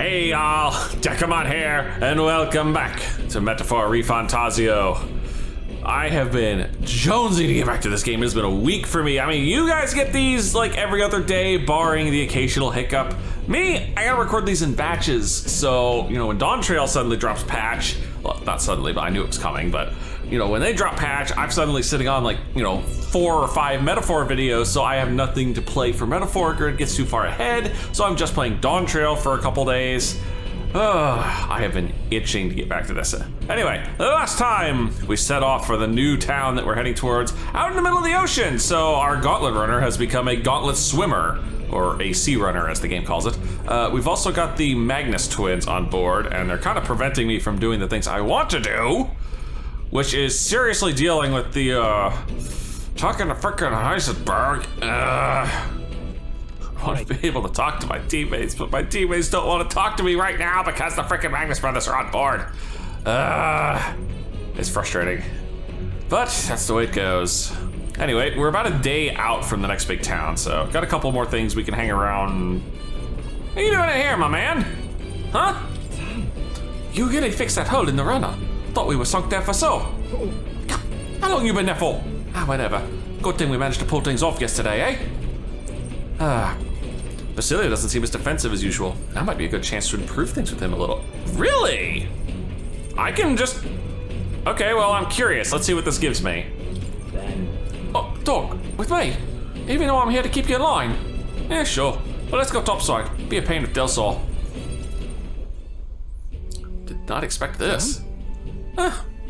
Hey y'all, Dekumon here, and welcome back to Metaphor ReFantazio. I have been jonesing to get back to this game. It's been a week for me. I mean, you guys get these like every other day, barring the occasional hiccup. Me, I gotta record these in batches. So, you know, when Dawn Trail suddenly drops patch, well, not suddenly, but I knew it was coming, but you know, when they drop patch, I'm suddenly sitting on like, you know, 4 or 5 Metaphor videos, so I have nothing to play for Metaphor, or it gets too far ahead, so I'm just playing Dawn Trail for a couple days. I have been itching to get back to this. Anyway, the last time we set off for the new town that we're heading towards, out in the middle of the ocean, so our gauntlet runner has become a gauntlet swimmer, or a sea runner as the game calls it. We've also got the Magnus twins on board, and they're kind of preventing me from doing the things I want to do, which is seriously dealing with the, talking to frickin' Heisenberg. I want to be able to talk to my teammates, but my teammates don't want to talk to me right now because the frickin' Magnus brothers are on board. It's frustrating, but that's the way it goes. Anyway, we're about a day out from the next big town, so got a couple more things we can hang around. What are you doing in here, my man? Huh? You really fixed that hole in the runner. Thought we were sunk there for so. How long you been there for? Whatever. Good thing we managed to pull things off yesterday, eh? Basilia doesn't seem as defensive as usual. That might be a good chance to improve things with him a little. Really? I can just... Okay, well, I'm curious. Let's see what this gives me. Oh, dog, with me? Even though I'm here to keep you in line? Yeah, sure. But let's go topside. Be a pain if Del saw. Did not expect this.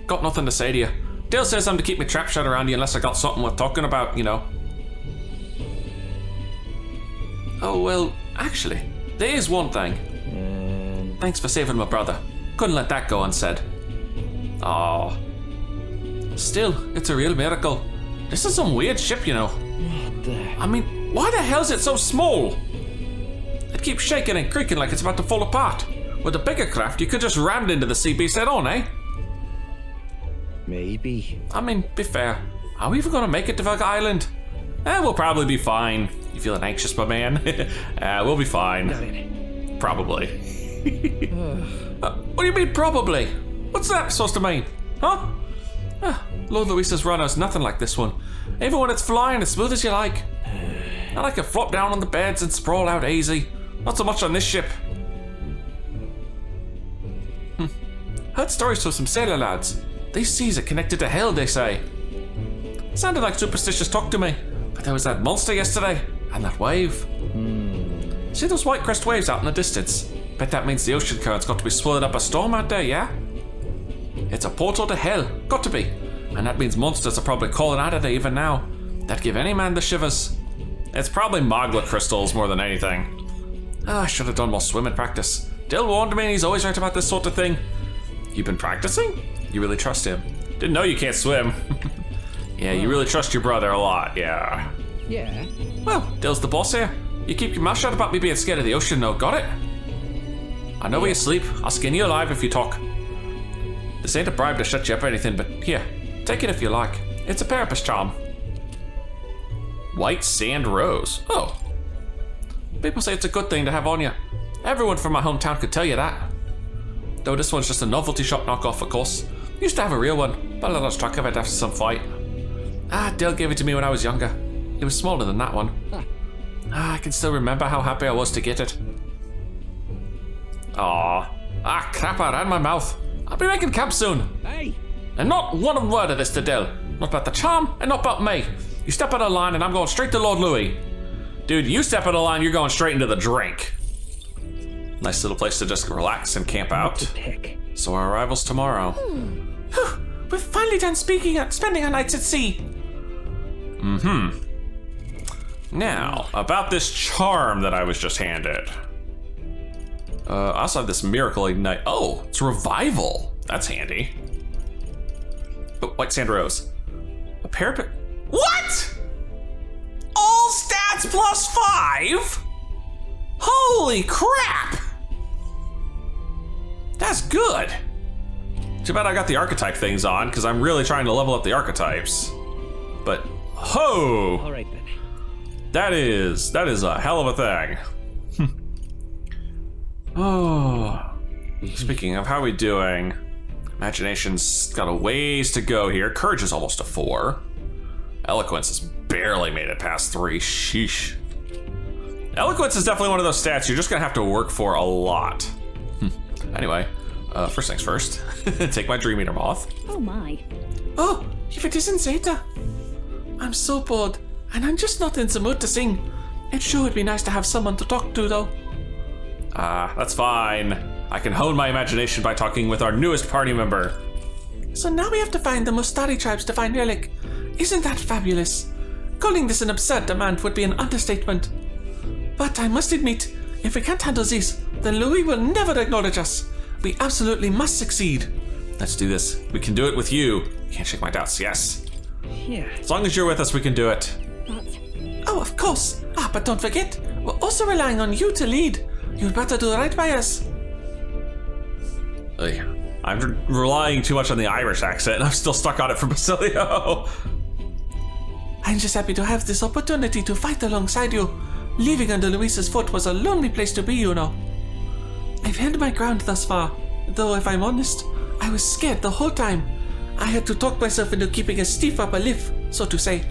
Got nothing to say to you. Dale says I'm to keep my trap shut around you unless I got something worth talking about, you know. Oh, well, actually, there is one thing. Thanks for saving my brother. Couldn't let that go unsaid. Aw. Still, it's a real miracle. This is some weird ship, you know. I mean, why the hell is it so small? It keeps shaking and creaking like it's about to fall apart. With a bigger craft, you could just ram it into the sea beast head on, eh? Maybe. I mean, be fair. Are we even gonna make it to Velga Island? We'll probably be fine. You feeling anxious, my man? We'll be fine. Probably. What do you mean, probably? What's that supposed to mean? Huh? Lord Luisa's runner's nothing like this one. Even when it's flying as smooth as you like. I like to flop down on the beds and sprawl out easy. Not so much on this ship. Heard stories from some sailor lads. These seas are connected to hell, they say. Sounded like superstitious talk to me, but there was that monster yesterday, and that wave. See those white crest waves out in the distance? Bet that means the ocean current's got to be swirling up a storm out there, yeah? It's a portal to hell, got to be. And that means monsters are probably calling out of there even now. That'd give any man the shivers. It's probably Mogla crystals more than anything. I should have done more swimming practice. Dill warned me and he's always right about this sort of thing. You've been practicing? You really trust him? Didn't know you can't swim. Yeah, you really trust your brother a lot, yeah. Yeah. Well, Dill's the boss here. You keep your mouth shut about me being scared of the ocean, though, got it? I know where you sleep. I'll skin you alive if you talk. This ain't a bribe to shut you up or anything, but here, take it if you like. It's a Parapus charm. White Sand Rose. Oh. People say it's a good thing to have on you. Everyone from my hometown could tell you that. Though this one's just a novelty shop knockoff, of course. Used to have a real one, but I lost track of it after some fight. Dale gave it to me when I was younger. It was smaller than that one. I can still remember how happy I was to get it. Crap, I ran my mouth. I'll be making camp soon. Hey! And not one word of this to Dale. Not about the charm, and not about me. You step out of line and I'm going straight to Lord Louis. Dude, you step out of line, you're going straight into the drink. Nice little place to just relax and camp out. So our arrival's tomorrow. We're finally done spending our nights at sea. Now, about this charm that I was just handed. I also have this miracle ignite. Oh, it's revival. That's handy. Oh, White Sand Rose. A parapet. What? All stats +5? Holy crap! That's good. Too bad I got the archetype things on, because I'm really trying to level up the archetypes. But, ho! All right then. That is a hell of a thing. Oh, speaking of, how are we doing? Imagination's got a ways to go here. Courage is almost a 4. Eloquence has barely made it past 3. Sheesh. Eloquence is definitely one of those stats you're just gonna have to work for a lot. Anyway, first things first. Take my Dream Eater Moth. Oh my. Oh, if it isn't Zeta. I'm so bored, and I'm just not in the mood to sing. It sure would be nice to have someone to talk to, though. That's fine. I can hone my imagination by talking with our newest party member. So now we have to find the Mustari tribes to find Relic. Isn't that fabulous? Calling this an absurd demand would be an understatement. But I must admit, if we can't handle this, then Louis will never acknowledge us. We absolutely must succeed. Let's do this. We can do it with you. Can't shake my doubts, yes. Yeah. As long as you're with us, we can do it. But Oh, of course. But don't forget, we're also relying on you to lead. You'd better do right by us. Ugh. I'm relying too much on the Irish accent, and I'm still stuck on it for Basilio. I'm just happy to have this opportunity to fight alongside you. Leaving under Luis's foot was a lonely place to be, you know. I've held my ground thus far, though if I'm honest, I was scared the whole time. I had to talk myself into keeping a stiff upper lip, so to say.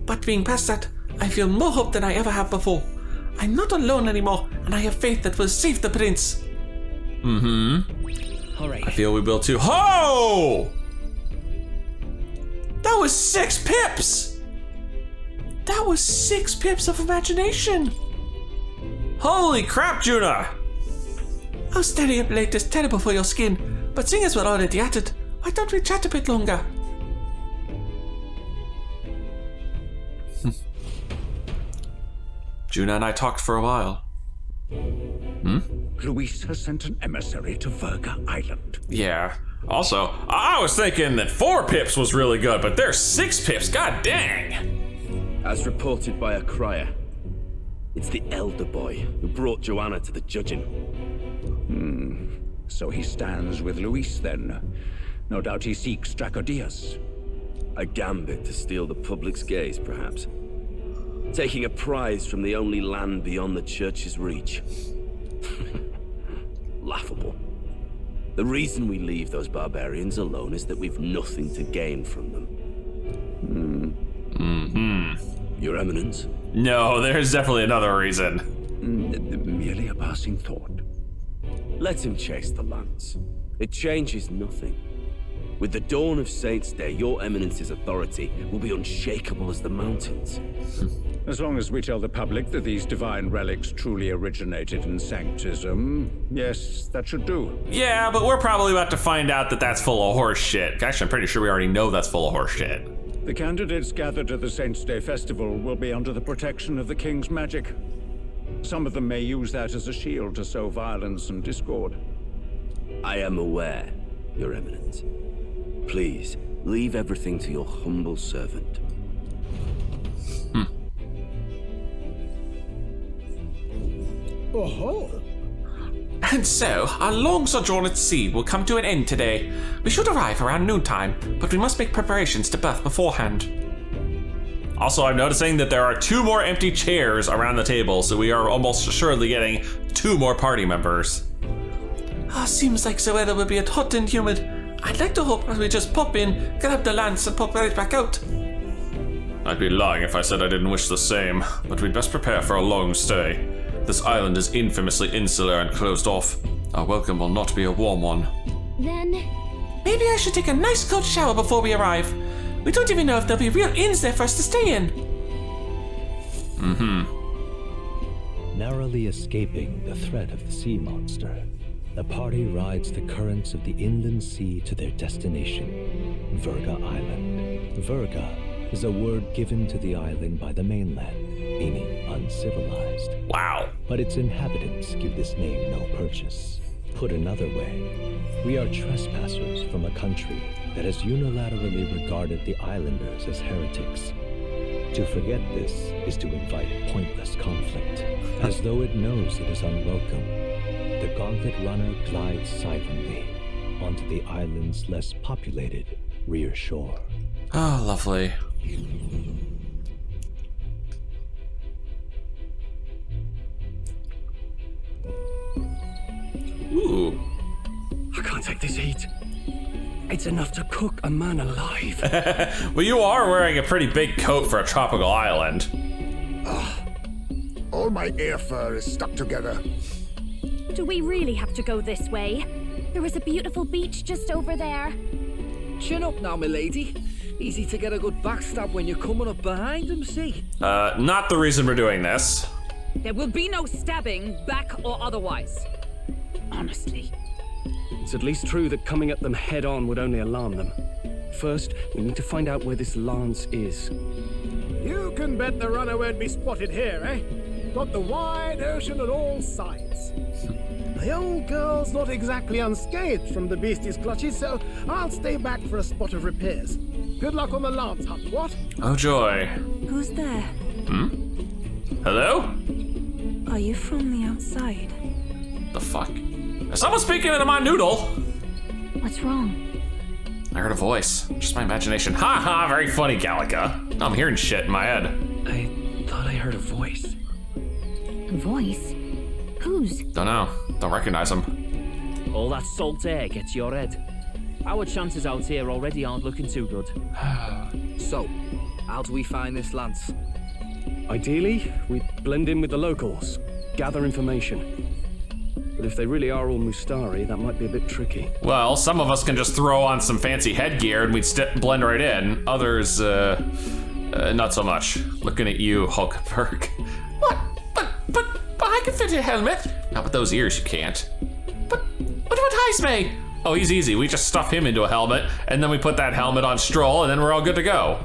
But being past that, I feel more hope than I ever have before. I'm not alone anymore, and I have faith that we'll save the prince. hooray. I feel we will too. Ho! That was 6 pips! That was 6 pips of imagination! Holy crap, Juna! Oh, staying up late is terrible for your skin, but seeing as we're already at it, why don't we chat a bit longer? Juna and I talked for a while. Luis has sent an emissary to Verga Island. Yeah. Also, I was thinking that 4 pips was really good, but there's 6 pips, god dang! As reported by a crier, it's the elder boy who brought Joanna to the judging. So he stands with Luis then. No doubt he seeks Dracodias. A gambit to steal the public's gaze, perhaps. Taking a prize from the only land beyond the church's reach. Laughable. The reason we leave those barbarians alone is that we've nothing to gain from them. Your Eminence? No, there's definitely another reason. Merely a passing thought. Let him chase the lance. It changes nothing. With the dawn of Saints' Day, your Eminence's authority will be unshakable as the mountains. As long as we tell the public that these divine relics truly originated in Sanctism, yes, that should do. Yeah, but we're probably about to find out that that's full of horse shit. Actually, I'm pretty sure we already know that's full of horse shit. The candidates gathered at the Saints' Day festival will be under the protection of the King's magic. Some of them may use that as a shield to sow violence and discord. I am aware, Your Eminence. Please, leave everything to your humble servant. And so, our long sojourn at sea will come to an end today. We should arrive around noontime, but we must make preparations to berth beforehand. Also, I'm noticing that there are 2 more empty chairs around the table, so we are almost assuredly getting 2 more party members. Seems like the weather will be hot and humid. I'd like to hope that we just pop in, grab the lance, and pop right back out. I'd be lying if I said I didn't wish the same, but we'd best prepare for a long stay. This island is infamously insular and closed off. Our welcome will not be a warm one. Then Maybe I should take a nice cold shower before we arrive. We don't even know if there'll be real inns there for us to stay in. Narrowly escaping the threat of the sea monster, the party rides the currents of the inland sea to their destination, Verga Island. Verga is a word given to the island by the mainland, meaning uncivilized. Wow. But its inhabitants give this name no purchase. Put another way, we are trespassers from a country that has unilaterally regarded the islanders as heretics. To forget this is to invite pointless conflict, as though it knows it is unwelcome. The gauntlet runner glides silently onto the island's less populated rear shore. Oh, lovely. this heat. It's enough to cook a man alive. Well, you are wearing a pretty big coat for a tropical island. All my air fur is stuck together. Do we really have to go this way? There was a beautiful beach just over there. Chin up now, milady. Easy to get a good backstab when you're coming up behind him, see? Not the reason we're doing this. There will be no stabbing, back or otherwise. Honestly. It's at least true that coming at them head on would only alarm them. First, we need to find out where this lance is. You can bet the runner won't be spotted here, eh? Got the wide ocean on all sides. The old girl's not exactly unscathed from the beastie's clutches, so I'll stay back for a spot of repairs. Good luck on the lance hunt, what? Oh joy. Who's there? Hello? Are you from the outside? The fuck? Is someone speaking into my noodle? What's wrong? I heard a voice. Just my imagination. Ha ha, very funny, Gallica. I'm hearing shit in my head. I thought I heard a voice. A voice? Whose? Don't know. Don't recognize him. All that salt air gets your head. Our chances out here already aren't looking too good. So, how do we find this lance? Ideally, we'd blend in with the locals, gather information. But if they really are all Mustari, that might be a bit tricky. Well, some of us can just throw on some fancy headgear and we'd blend right in. Others, not so much. Looking at you, Hulkenberg. What? But I can fit a helmet. Not with those ears, you can't. But what about Heisme? Oh, he's easy. We just stuff him into a helmet, and then we put that helmet on Stroll, and then we're all good to go.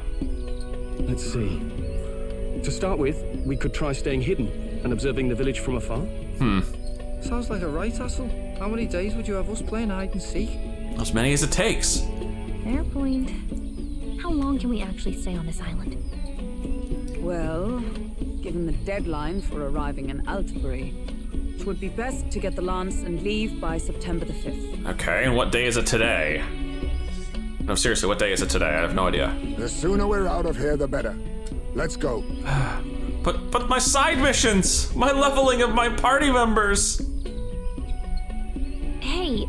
Let's see. To start with, we could try staying hidden and observing the village from afar. Sounds like a right hustle. How many days would you have us playing hide and seek? As many as it takes. Fair point. How long can we actually stay on this island? Well, given the deadline for arriving in Altbury, it would be best to get the lance and leave by September the 5th. Okay, and what day is it today? No, seriously, what day is it today? I have no idea. The sooner we're out of here, the better. Let's go. But my side missions! My leveling of my party members! Hey,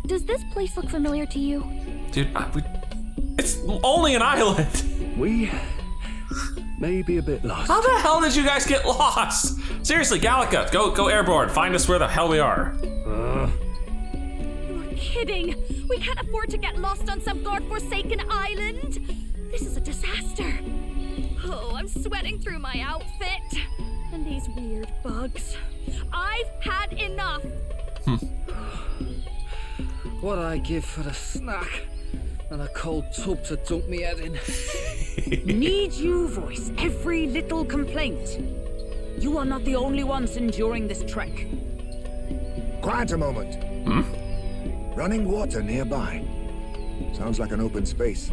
does this place look familiar to you? Dude, it's only an island! We may be a bit lost. How the hell did you guys get lost? Seriously, Gallica, go airborne. Find us where the hell we are. You're kidding! We can't afford to get lost on some godforsaken island! This is a disaster! Oh, I'm sweating through my outfit. And these weird bugs. I've had enough! What I give for a snack and a cold tub to dunk me head in. Need you voice every little complaint? You are not the only ones enduring this trek. Quiet a moment. Running water nearby. Sounds like an open space.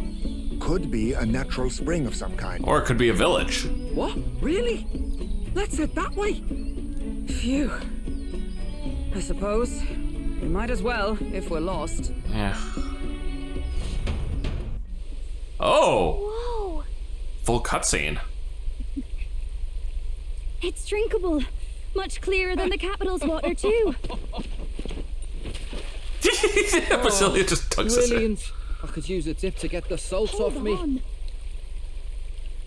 Could be a natural spring of some kind. Or it could be a village. What? Really? Let's head that way. Phew. I suppose we might as well if we're lost. Yeah. Oh! Whoa! Full cutscene. It's drinkable. Much clearer than the capital's water, too. Basilia just tucks us in. Brilliant. I could use a dip to get the salt Hold off me.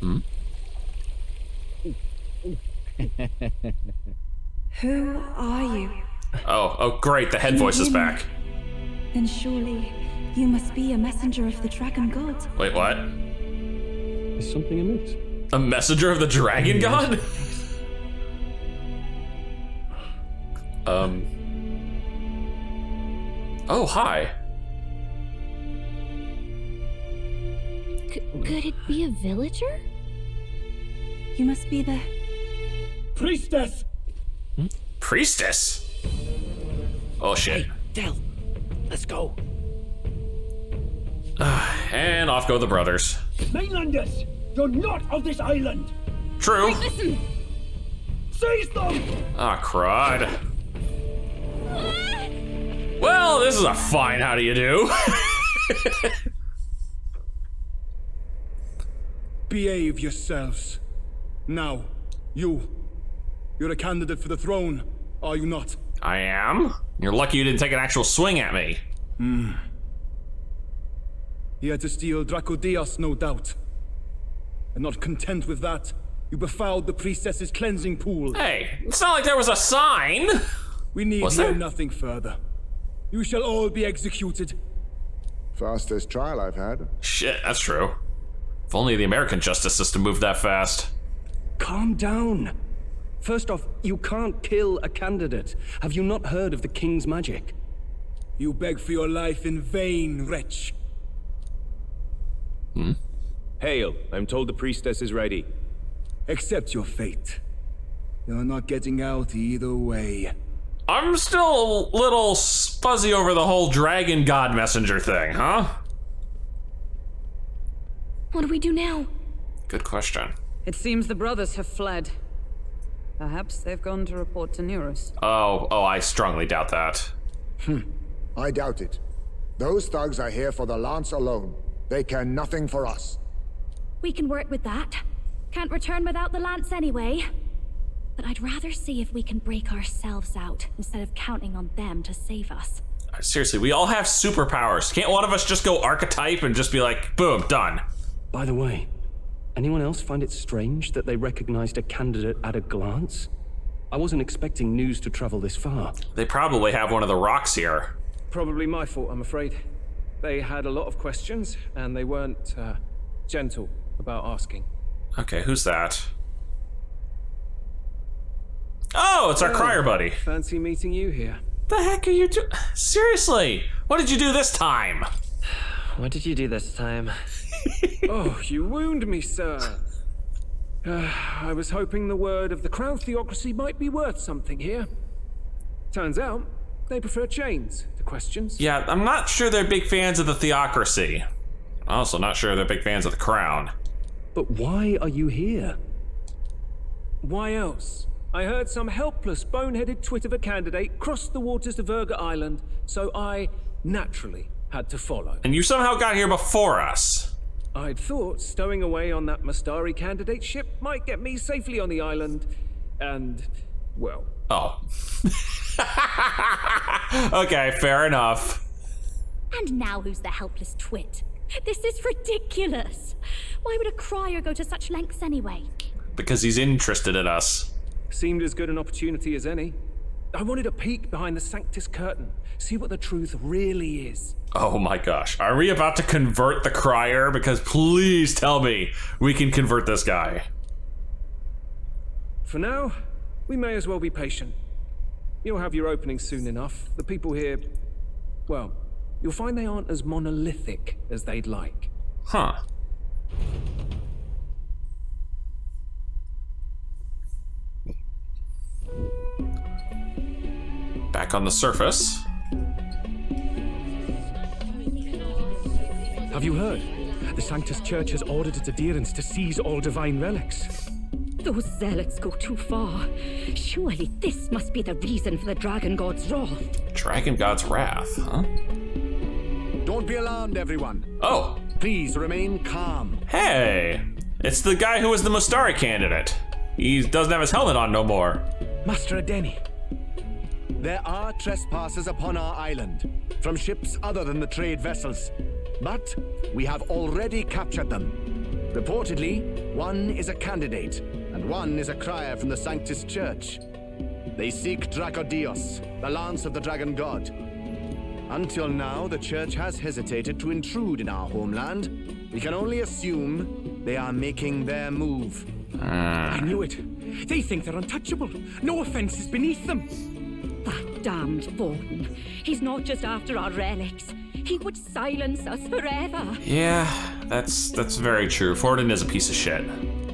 on. Who are you? Oh, great, the head voice is back. Then surely you must be a messenger of the dragon god. Wait, what? Is something amiss? A messenger of the dragon god? Oh, hi. Could it be a villager? You must be the... Priestess! Priestess? Oh, shit. Hey, Del, let's go. And off go the brothers. Mainlanders! You're not of this island! True. Listen! Seize them! Ah, crud. Well, this is a fine how do you do. Behave yourselves. Now, you're a candidate for the throne, are you not? I am? You're lucky you didn't take an actual swing at me. He had to steal Dracodios, no doubt. And not content with that, you befouled the priestess's cleansing pool. Hey, it's not like there was a sign. We need Was hear there? nothing further. You shall all be executed. Fastest trial I've had. Shit, that's true. If only the American justice system moved that fast. Calm down. First off, you can't kill a candidate. Have you not heard of the king's magic? You beg for your life in vain, wretch. Hail, I'm told the priestess is ready. Accept your fate. You're not getting out either way. I'm still a little fuzzy over the whole dragon god messenger thing, huh? What do we do now? Good question. It seems the brothers have fled. Perhaps they've gone to report to Neurus. Oh, I strongly doubt that. I doubt it. Those thugs are here for the lance alone. They care nothing for us. We can work with that. Can't return without the lance anyway. But I'd rather see if we can break ourselves out instead of counting on them to save us. Seriously, we all have superpowers. Can't one of us just go archetype and just be like, boom, done? By the way, anyone else find it strange that they recognized a candidate at a glance? I wasn't expecting news to travel this far. They probably have one of the rocks here. Probably my fault, I'm afraid. They had a lot of questions, and they weren't gentle about asking. Okay, who's that? Oh, it's our crier buddy. Fancy meeting you here. The heck are you doing? Seriously, what did you do this time? What did you do this time? Oh, you wound me, sir. I was hoping the word of the Crown Theocracy might be worth something here. Turns out, they prefer chains to questions. Yeah, I'm not sure they're big fans of the Theocracy. I'm also not sure they're big fans of the Crown. But why are you here? Why else? I heard some helpless, boneheaded twit of a candidate crossed the waters to Virga Island, so I naturally had to follow. And you somehow got here before us. I'd thought stowing away on that Mastari candidate ship might get me safely on the island, and, well... Oh. Okay, fair enough. And now who's the helpless twit? This is ridiculous. Why would a crier go to such lengths anyway? Because he's interested in us. Seemed as good an opportunity as any. I wanted a peek behind the Sanctus curtain, see what the truth really is. Oh my gosh. Are we about to convert the crier? Because please tell me we can convert this guy. For now, we may as well be patient. You'll have your opening soon enough. The people here, well, you'll find they aren't as monolithic as they'd like. Huh. Back on the surface. Have you heard? The Sanctus Church has ordered its adherents to seize all divine relics. Those zealots go too far. Surely this must be the reason for the Dragon God's wrath. Dragon God's wrath, huh? Don't be alarmed, everyone. Oh. Please remain calm. Hey, it's the guy who was the Mastari candidate. He doesn't have his helmet on no more. Master Adeni. There are trespassers upon our island, from ships other than the trade vessels. But we have already captured them. Reportedly, one is a candidate, and one is a crier from the Sanctus Church. They seek Dracodios, the lance of the Dragon God. Until now, the Church has hesitated to intrude in our homeland. We can only assume they are making their move. I knew it. They think they're untouchable. No offense is beneath them. That damned Vorten. He's not just after our relics. He would silence us forever. Yeah, that's very true. Forden is a piece of shit.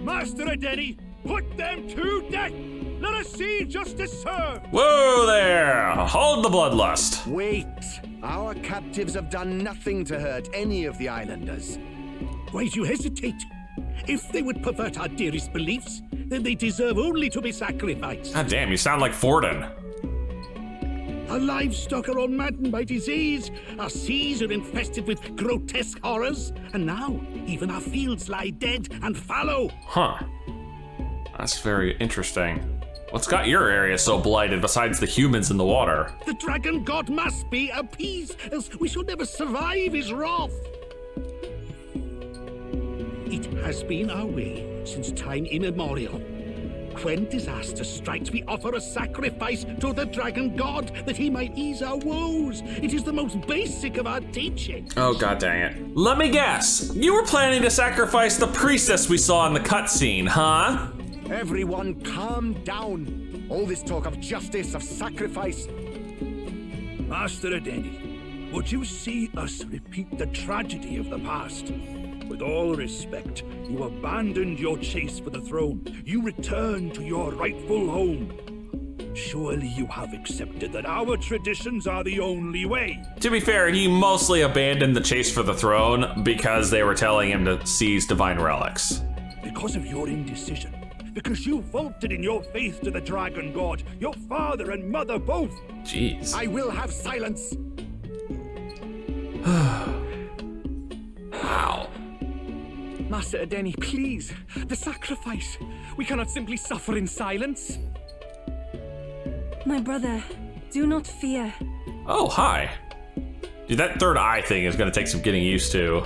Master Adeni, put them to death! Let us see justice served! Whoa there! Hold the bloodlust. Wait. Our captives have done nothing to hurt any of the islanders. Why do you hesitate? If they would pervert our dearest beliefs, then they deserve only to be sacrificed. God damn, you sound like Forden. Our livestock are all maddened by disease, our seas are infested with grotesque horrors, and now even our fields lie dead and fallow. Huh. That's very interesting. What's got your area so blighted besides the humans in the water? The dragon god must be appeased, else we shall never survive his wrath. It has been our way since time immemorial. When disaster strikes, we offer a sacrifice to the dragon god that he might ease our woes. It is the most basic of our teaching. Oh, god dang it. Let me guess. You were planning to sacrifice the priestess we saw in the cutscene, huh? Everyone calm down. All this talk of justice, of sacrifice. Master Adeni, would you see us repeat the tragedy of the past? With all respect, you abandoned your chase for the throne. You returned to your rightful home. Surely you have accepted that our traditions are the only way. To be fair, he mostly abandoned the chase for the throne because they were telling him to seize divine relics. Because of your indecision, because you vaulted in your faith to the dragon god, your father and mother both. Jeez. I will have silence. Wow. Master Adeni, please, the sacrifice. We cannot simply suffer in silence. My brother, do not fear. Oh, hi. Dude, that third eye thing is gonna take some getting used to.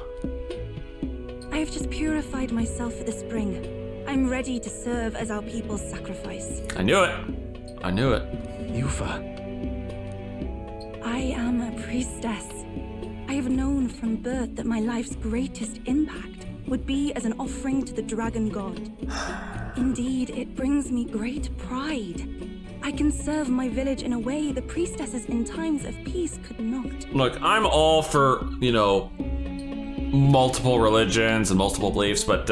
I have just purified myself for the spring. I'm ready to serve as our people's sacrifice. I knew it. I knew it. EUPHA. I am a priestess. I have known from birth that my life's greatest impact would be as an offering to the dragon god. Indeed, it brings me great pride. I can serve my village in a way the priestesses in times of peace could not. Look, I'm all for, you know, multiple religions and multiple beliefs, but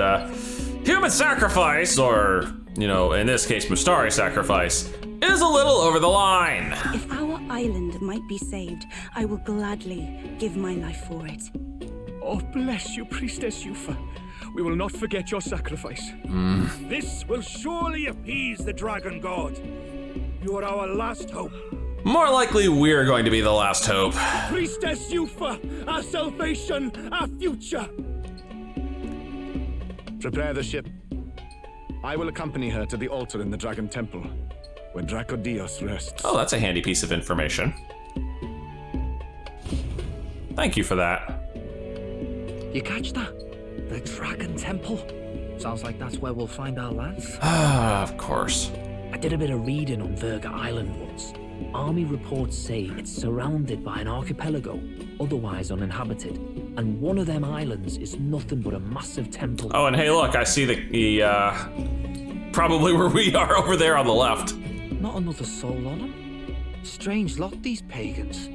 human sacrifice, or, you know, in this case, Mustari sacrifice, is a little over the line. If our island might be saved, I will gladly give my life for it. Oh, bless you, Priestess EUPHA. We will not forget your sacrifice. This will surely appease the dragon god. You are our last hope. More likely, we're going to be the last hope. Priestess EUPHA, our salvation, our future. Prepare the ship. I will accompany her to the altar in the Dragon Temple, where Dracodios rests. Oh, that's a handy piece of information. Thank you for that. You catch that? The Dragon Temple? Sounds like that's where we'll find our lance. Of course. I did a bit of reading on Verga Island once. Army reports say it's surrounded by an archipelago, otherwise uninhabited, and one of them islands is nothing but a massive temple. Oh, and hey, look, I see the probably where we are over there on the left. Not another soul on them? Strange lot, these pagans.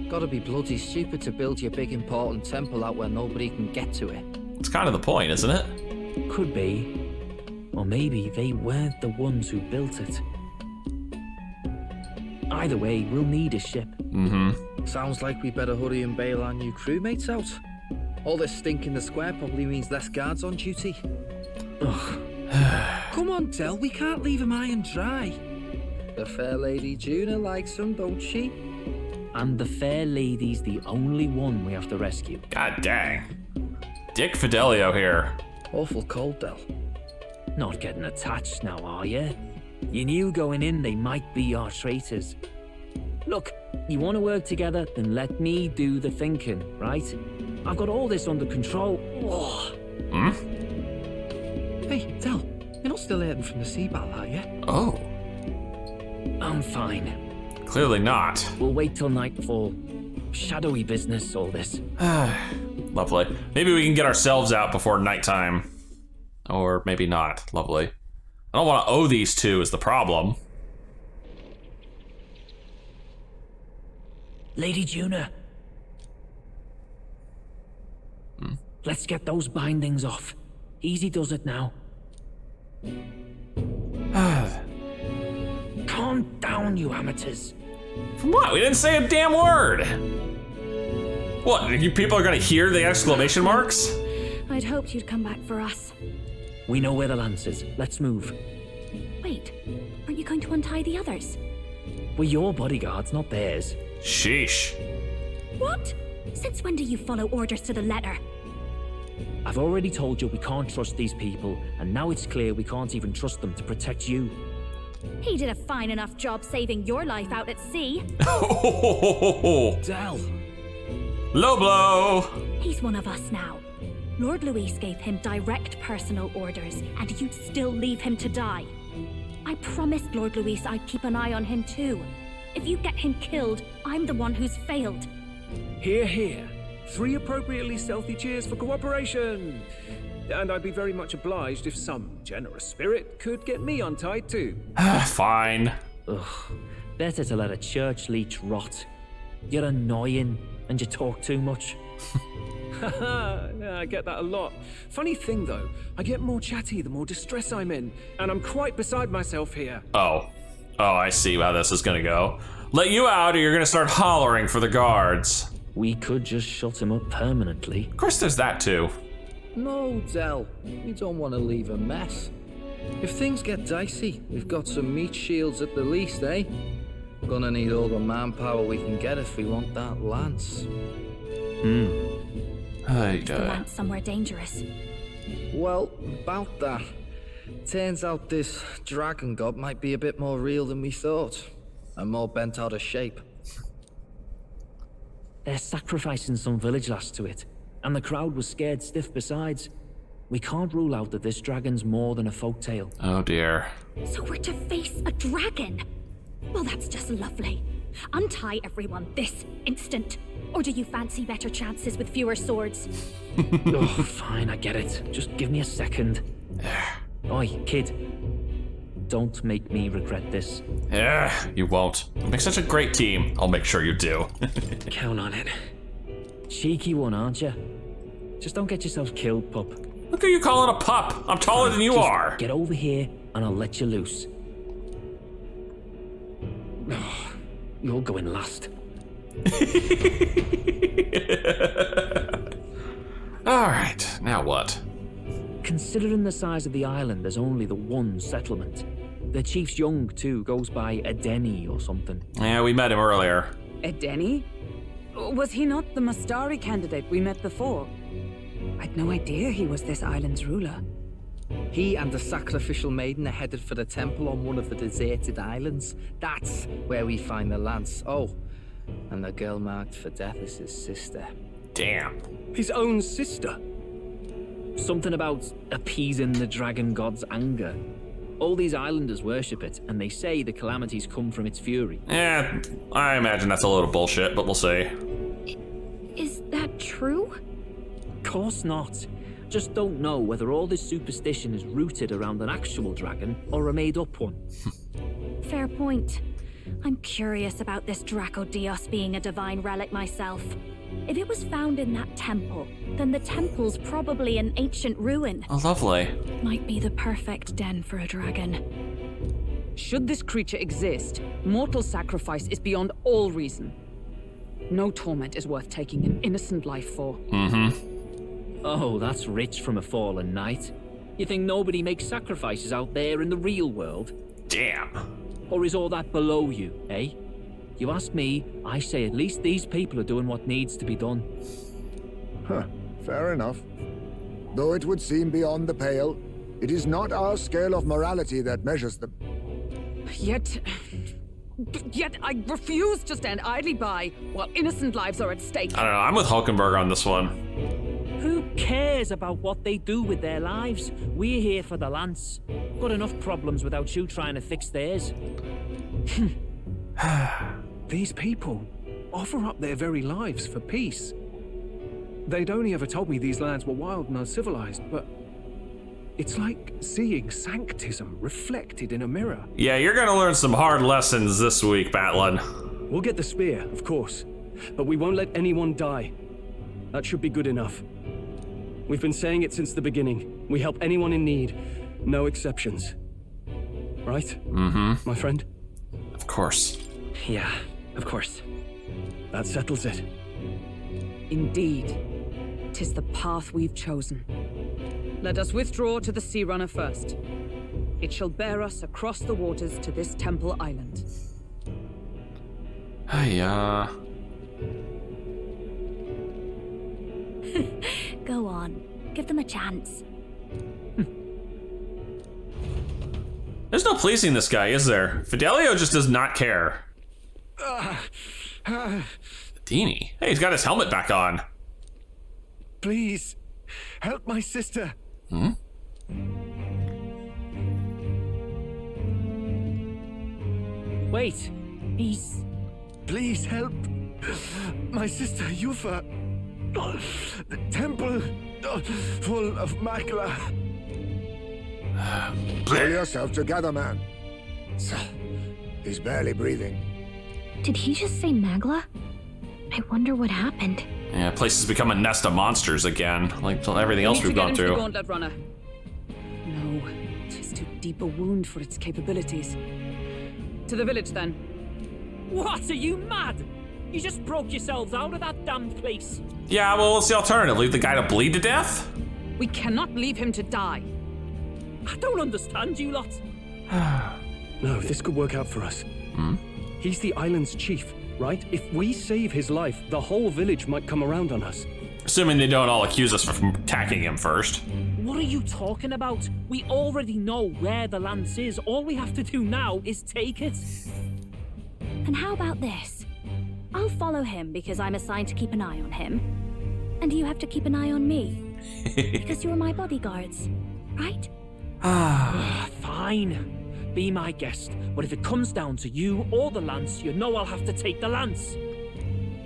Gotta be bloody stupid to build your big important temple out where nobody can get to it. It's kind of the point, isn't it? Could be. Or maybe they weren't the ones who built it. Either way, we'll need a ship. Sounds like we better hurry and bail our new crewmates out. All this stink in the square probably means less guards on duty. Ugh. Come on, Del, we can't leave them high and dry. The fair lady Juna likes them, don't she? And the fair lady's the only one we have to rescue. God dang. Dick Fidelio here. Awful cold, Del. Not getting attached now, are you? You knew going in they might be our traitors. Look, you want to work together, then let me do the thinking, right? I've got all this under control. Oh. Hey, Del, you're not still hurting from the sea battle, are you? Oh. I'm fine. Clearly not. We'll wait till nightfall. Shadowy business, all this. Lovely. Maybe we can get ourselves out before nighttime. Or maybe not. Lovely. I don't want to owe these two is the problem. Lady Juna. Let's get those bindings off. Easy does it now. Calm down, you amateurs. From what? We didn't say a damn word. What, you people are gonna hear the exclamation marks? I'd hoped you'd come back for us. We know where the lance is. Let's move. Wait, aren't you going to untie the others? We're your bodyguards, not theirs. Sheesh. What? Since when do you follow orders to the letter? I've already told you we can't trust these people, and now it's clear we can't even trust them to protect you. He did a fine enough job saving your life out at sea. Del! Low blow! He's one of us now. Lord Luis gave him direct personal orders, and you'd still leave him to die. I promised Lord Luis I'd keep an eye on him too. If you get him killed, I'm the one who's failed. Hear, hear. 3 appropriately stealthy cheers for cooperation. And I'd be very much obliged if some generous spirit could get me untied too. Fine. Ugh. Better to let a church leech rot. You're annoying, and you talk too much. Yeah, I get that a lot. Funny thing though, I get more chatty the more distress I'm in, and I'm quite beside myself here. Oh, I see how this is gonna go. Let you out or you're gonna start hollering for the guards. We could just shut him up permanently. Of course there's that too. No, Del. We don't want to leave a mess. If things get dicey, we've got some meat shields at the least, eh? Gonna need all the manpower we can get if we want that lance. Is the lance somewhere dangerous? Well, about that. Turns out this dragon god might be a bit more real than we thought. And more bent out of shape. They're sacrificing some village lass to it, and the crowd was scared stiff besides. We can't rule out that this dragon's more than a folktale. Oh dear. So we're to face a dragon? Well, that's just lovely. Untie everyone this instant. Or do you fancy better chances with fewer swords? Oh, fine, I get it. Just give me a second. Oi, kid. Don't make me regret this. Yeah, you won't. You make such a great team. I'll make sure you do. Count on it. Cheeky one, aren't you? Just don't get yourself killed, pup. Look who you calling a pup. I'm taller than you Just are. Get over here and I'll let you loose. Oh, you're going last. Alright, now what? Considering the size of the island, there's only the one settlement. The chief's young, too, goes by Edeni or something. Yeah, we met him earlier. Edeni? Was he not the Mastari candidate we met before? I'd no idea he was this island's ruler. He and the sacrificial maiden are headed for the temple on one of the deserted islands. That's where we find the lance. Oh, and the girl marked for death is his sister. Damn. His own sister? Something about appeasing the dragon god's anger. All these islanders worship it, and they say the calamities come from its fury. Yeah, I imagine that's a load of bullshit, but we'll see. Is that true? Course not. Just don't know whether all this superstition is rooted around an actual dragon or a made-up one. Fair point. I'm curious about this Draco Dios being a divine relic myself. If it was found in that temple, then the temple's probably an ancient ruin. Oh, lovely. Might be the perfect den for a dragon. Should this creature exist, mortal sacrifice is beyond all reason. No torment is worth taking an innocent life for. Oh, that's rich from a fallen knight. You think nobody makes sacrifices out there in the real world? Damn. Or is all that below you, eh? You ask me, I say at least these people are doing what needs to be done. Huh, fair enough. Though it would seem beyond the pale, it is not our scale of morality that measures them. Yet I refuse to stand idly by while innocent lives are at stake. I don't know, I'm with Hulkenberg on this one. Who cares about what they do with their lives? We're here for the lance. Got enough problems without you trying to fix theirs. These people offer up their very lives for peace. They'd only ever told me these lands were wild and uncivilized, but it's like seeing sanctism reflected in a mirror. Yeah, you're gonna learn some hard lessons this week, Batlin. We'll get the spear, of course, but we won't let anyone die. That should be good enough. We've been saying it since the beginning. We help anyone in need, no exceptions. Right? My friend? Of course. Yeah, of course. That settles it. Indeed. 'Tis the path we've chosen. Let us withdraw to the Sea Runner first. It shall bear us across the waters to this temple island. Hiya. Go on. Give them a chance. There's no pleasing this guy, is there? Fidelio just does not care. Dini? Hey, he's got his helmet back on. Please, help my sister. Hmm? Wait, he's... Please help my sister EUPHA. The temple full of Magla. Pull yourself together, man. He's barely breathing. Did he just say Magla? I wonder what happened. Yeah, place has become a nest of monsters again, like everything else we've gone through. Gauntlet runner. No, it's too deep a wound for its capabilities. To the village, then. What, are you mad? You just broke yourselves out of that damn place. Yeah, well, what's the alternative? Leave the guy to bleed to death? We cannot leave him to die. I don't understand you lot. No, this could work out for us. Hmm? He's the island's chief, right? If we save his life, the whole village might come around on us. Assuming they don't all accuse us of attacking him first. What are you talking about? We already know where the lance is. All we have to do now is take it. And how about this? I'll follow him because I'm assigned to keep an eye on him. And you have to keep an eye on me. Because you're my bodyguards, right? Fine. Be my guest. But if it comes down to you or the lance, you know I'll have to take the lance.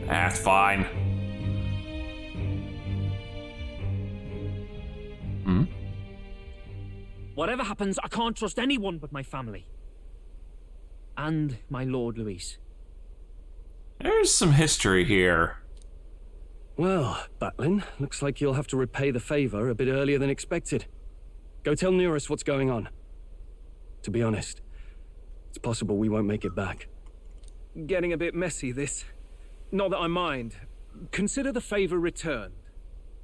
That's fine. Hmm? Whatever happens, I can't trust anyone but my family. And my Lord Luis. There's some history here. Well, Batlin, looks like you'll have to repay the favor a bit earlier than expected. Go tell Neurus what's going on. To be honest, it's possible we won't make it back. Getting a bit messy, this. Not that I mind. Consider the favor returned.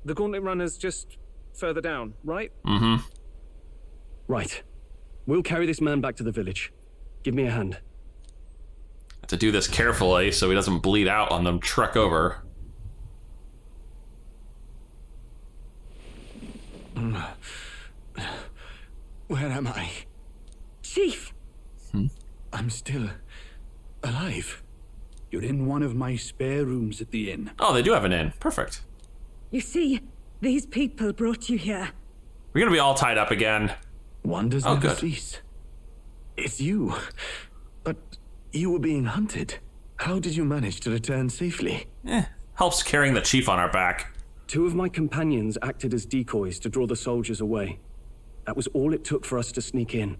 The gauntlet runner's just further down, right? Mm-hmm. Right. We'll carry this man back to the village. Give me a hand. Have to do this carefully so he doesn't bleed out on the trek over. Where am I? Chief! I'm still alive. You're in one of my spare rooms at the inn. Oh, they do have an inn. Perfect. You see, these people brought you here. We're gonna be all tied up again. Wonders Oh, never good. cease. It's you. But you were being hunted. How did you manage to return safely? Helps carrying the chief on our back. 2 of my companions acted as decoys to draw the soldiers away. That was all it took for us to sneak in.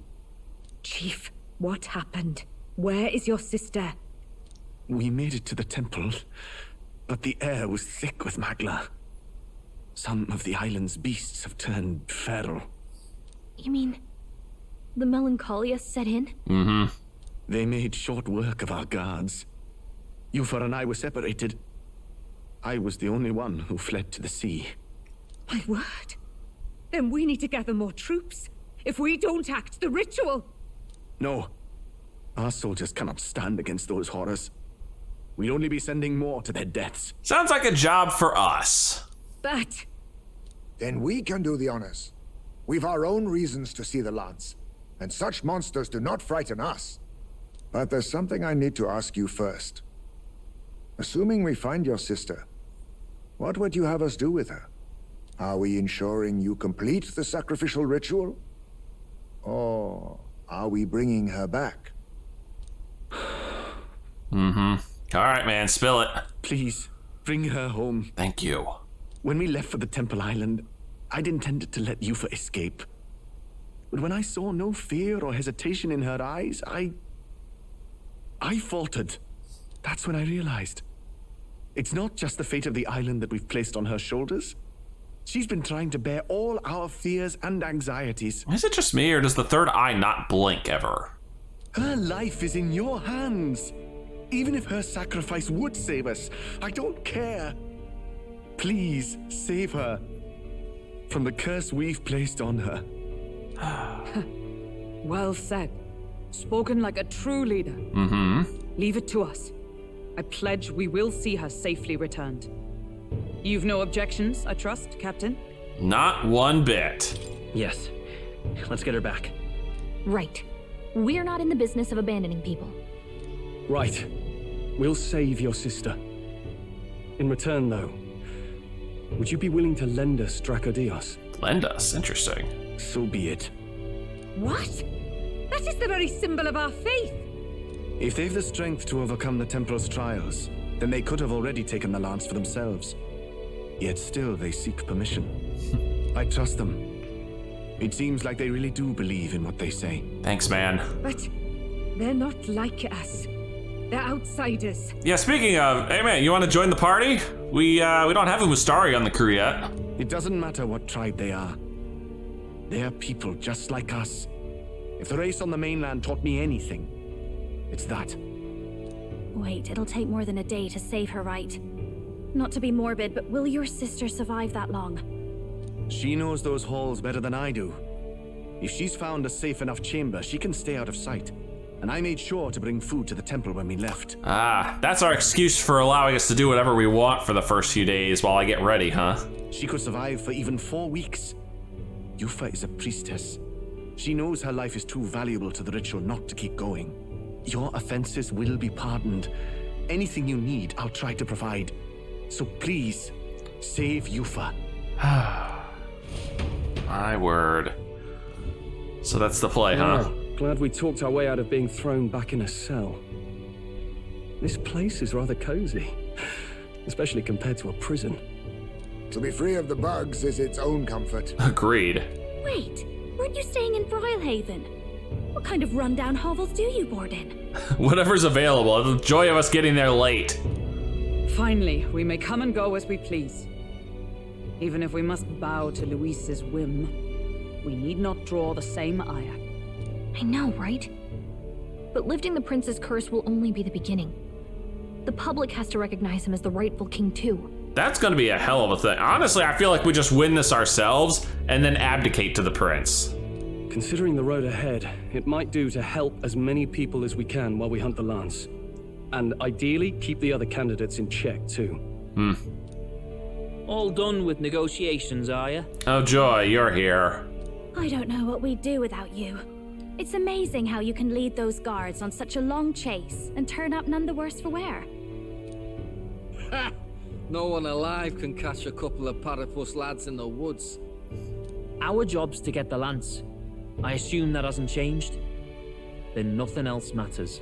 Chief, what happened? Where is your sister? We made it to the temple, but the air was thick with Magla. Some of the island's beasts have turned feral. You mean the melancholia set in? Mm-hmm. They made short work of our guards. EUPHA and I were separated. I was the only one who fled to the sea. My word. Then we need to gather more troops. If we don't act, the ritual... No. Our soldiers cannot stand against those horrors. We'd only be sending more to their deaths. Sounds like a job for us. But... Then we can do the honors. We've our own reasons to see the lance, and such monsters do not frighten us. But there's something I need to ask you first. Assuming we find your sister, what would you have us do with her? Are we ensuring you complete the sacrificial ritual? Or are we bringing her back? Mm-hmm. All right, man, spill it. Please, bring her home. Thank you. When we left for the Temple Island, I'd intended to let EUPHA escape. But when I saw no fear or hesitation in her eyes, I faltered. That's when I realized. It's not just the fate of the island that we've placed on her shoulders. She's been trying to bear all our fears and anxieties. Is it just me, or does the third eye not blink ever? Her life is in your hands. Even if her sacrifice would save us, I don't care. Please, save her from the curse we've placed on her. Well said. Spoken like a true leader. Mm-hmm. Leave it to us. I pledge we will see her safely returned. You've no objections, I trust, Captain? Not one bit. Yes. Let's get her back. Right. We're not in the business of abandoning people. Right. We'll save your sister. In return, though, would you be willing to lend us Dracodios? Lend us? Interesting. So be it. What? That is the very symbol of our faith. If they've the strength to overcome the Templars' trials, then they could have already taken the lance for themselves. Yet still they seek permission. I trust them. It seems like they really do believe in what they say. Thanks, man. But they're not like us. They're outsiders. Yeah, speaking of, hey man, you want to join the party? We don't have a Mustari on the crew yet. It doesn't matter what tribe they are. They're people just like us. If the race on the mainland taught me anything, it's that. Wait, it'll take more than a day to save her, right? Not to be morbid, but will your sister survive that long? She knows those halls better than I do. If she's found a safe enough chamber, she can stay out of sight. And I made sure to bring food to the temple when we left. Ah, that's our excuse for allowing us to do whatever we want for the first few days while I get ready, huh? She could survive for even 4 weeks. EUPHA is a priestess. She knows her life is too valuable to the ritual not to keep going. Your offenses will be pardoned. Anything you need, I'll try to provide. So please, save EUPHA. My word. So that's the play, huh? Glad we talked our way out of being thrown back in a cell. This place is rather cozy, especially compared to a prison. To be free of the bugs is its own comfort. Agreed. Wait, weren't you staying in Brilhaven? What kind of rundown hovels do you board in? Whatever's available. The joy of us getting there late. Finally, we may come and go as we please. Even if we must bow to Luis's whim, we need not draw the same ire. I know, right? But lifting the prince's curse will only be the beginning. The public has to recognize him as the rightful king too. That's gonna be a hell of a thing. Honestly, I feel like we just win this ourselves and then abdicate to the prince. Considering the road ahead, it might do to help as many people as we can while we hunt the lance. And ideally, keep the other candidates in check too. All done with negotiations, are you? Oh joy, you're here. I don't know what we'd do without you. It's amazing how you can lead those guards on such a long chase and turn up none the worse for wear. Ha! No one alive can catch a couple of platypus lads in the woods. Our job's to get the lance. I assume that hasn't changed? Then nothing else matters.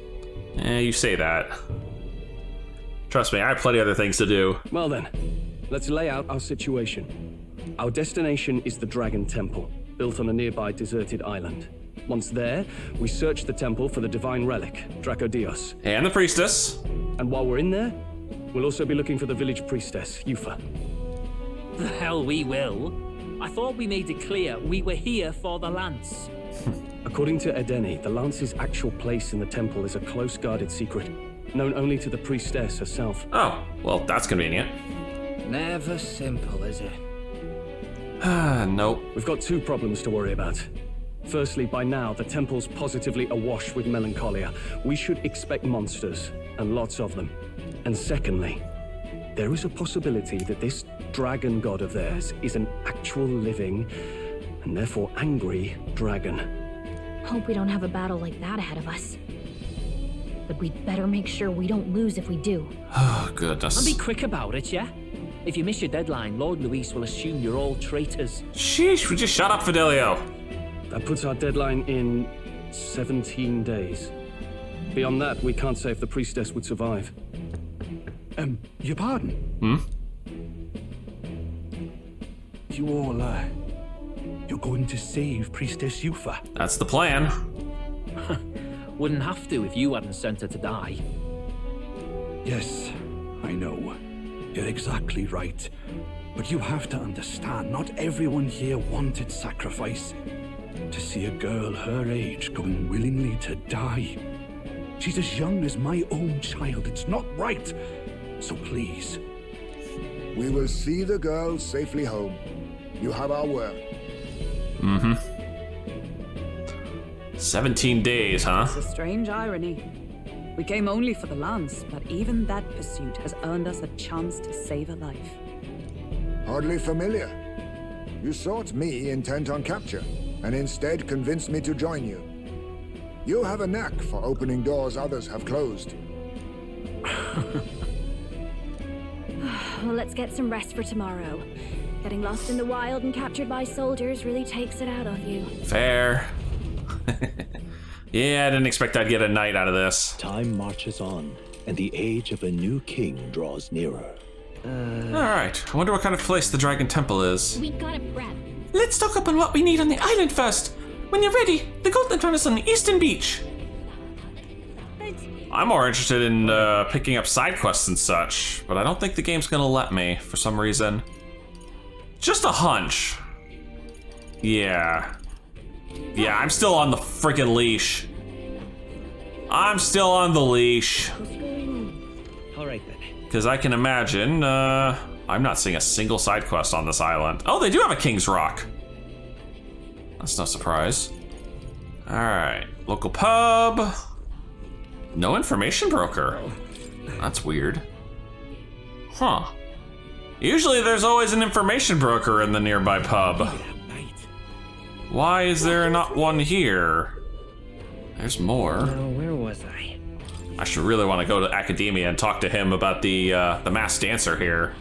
You say that. Trust me, I have plenty of other things to do. Well then, let's lay out our situation. Our destination is the Dragon Temple, built on a nearby deserted island. Once there, we search the temple for the divine relic, Dracodios. And the priestess. And while we're in there, we'll also be looking for the village priestess, EUPHA. The hell we will. I thought we made it clear we were here for the lance. According to Edeni, the lance's actual place in the temple is a close guarded secret, known only to the priestess herself. Oh, well, that's convenient. Never simple, is it? Nope. We've got 2 problems to worry about. Firstly, by now, the temple's positively awash with melancholia. We should expect monsters, and lots of them. And secondly, there is a possibility that this dragon god of theirs is an actual living, and therefore angry, dragon. Hope we don't have a battle like that ahead of us. But we'd better make sure we don't lose if we do. Oh, goodness. And be quick about it, yeah? If you miss your deadline, Lord Luis will assume you're all traitors. Sheesh, we just shut up, Fidelio. That puts our deadline in 17 days. Beyond that, we can't say if the priestess would survive. Your pardon? You all, you're going to save Priestess EUPHA? That's the plan. Wouldn't have to if you hadn't sent her to die. Yes, I know. You're exactly right. But you have to understand, not everyone here wanted sacrifice. To see a girl her age going willingly to die. She's as young as my own child. It's not right. So please. We will see the girl safely home. You have our word. 17 days, huh? It's a strange irony. We came only for the lance, but even that pursuit has earned us a chance to save a life. Hardly familiar. You sought me intent on capture, and instead convinced me to join you. You have a knack for opening doors others have closed. Well, let's get some rest for tomorrow. Getting lost in the wild and captured by soldiers really takes it out of you. Fair. Yeah, I didn't expect I'd get a night out of this. Time marches on, and the age of a new king draws nearer. Alright, I wonder what kind of place the Dragon Temple is. We gotta prep. Let's stock up on what we need on the island first. When you're ready, the Golden Throne is on the eastern beach. I'm more interested in picking up side quests and such, but I don't think the game's gonna let me for some reason. Just a hunch. Yeah. Yeah, I'm still on the freaking leash. I'm still on the leash. All right then. Because I can imagine, I'm not seeing a single side quest on this island. Oh, they do have a King's Rock. That's no surprise. All right, local pub. No information broker. That's weird. Huh. Usually there's always an information broker in the nearby pub. Why is there not one here? There's more. Now, where was I? I should really want to go to Academia and talk to him about the masked dancer here.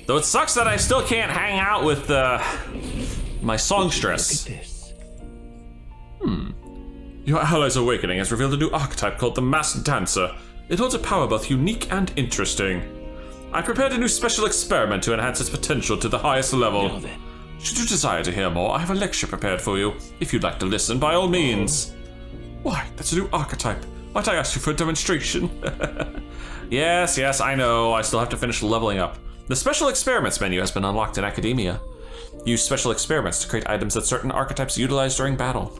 Though it sucks that I still can't hang out with my songstress. Your ally's awakening has revealed a new archetype called the Masked Dancer. It holds a power both unique and interesting. I prepared a new special experiment to enhance its potential to the highest level. Should you desire to hear more, I have a lecture prepared for you. If you'd like to listen, by all means. Why, that's a new archetype. Might I ask you for a demonstration? Yes, I know. I still have to finish leveling up. The special experiments menu has been unlocked in Academia. Use special experiments to create items that certain archetypes utilize during battle.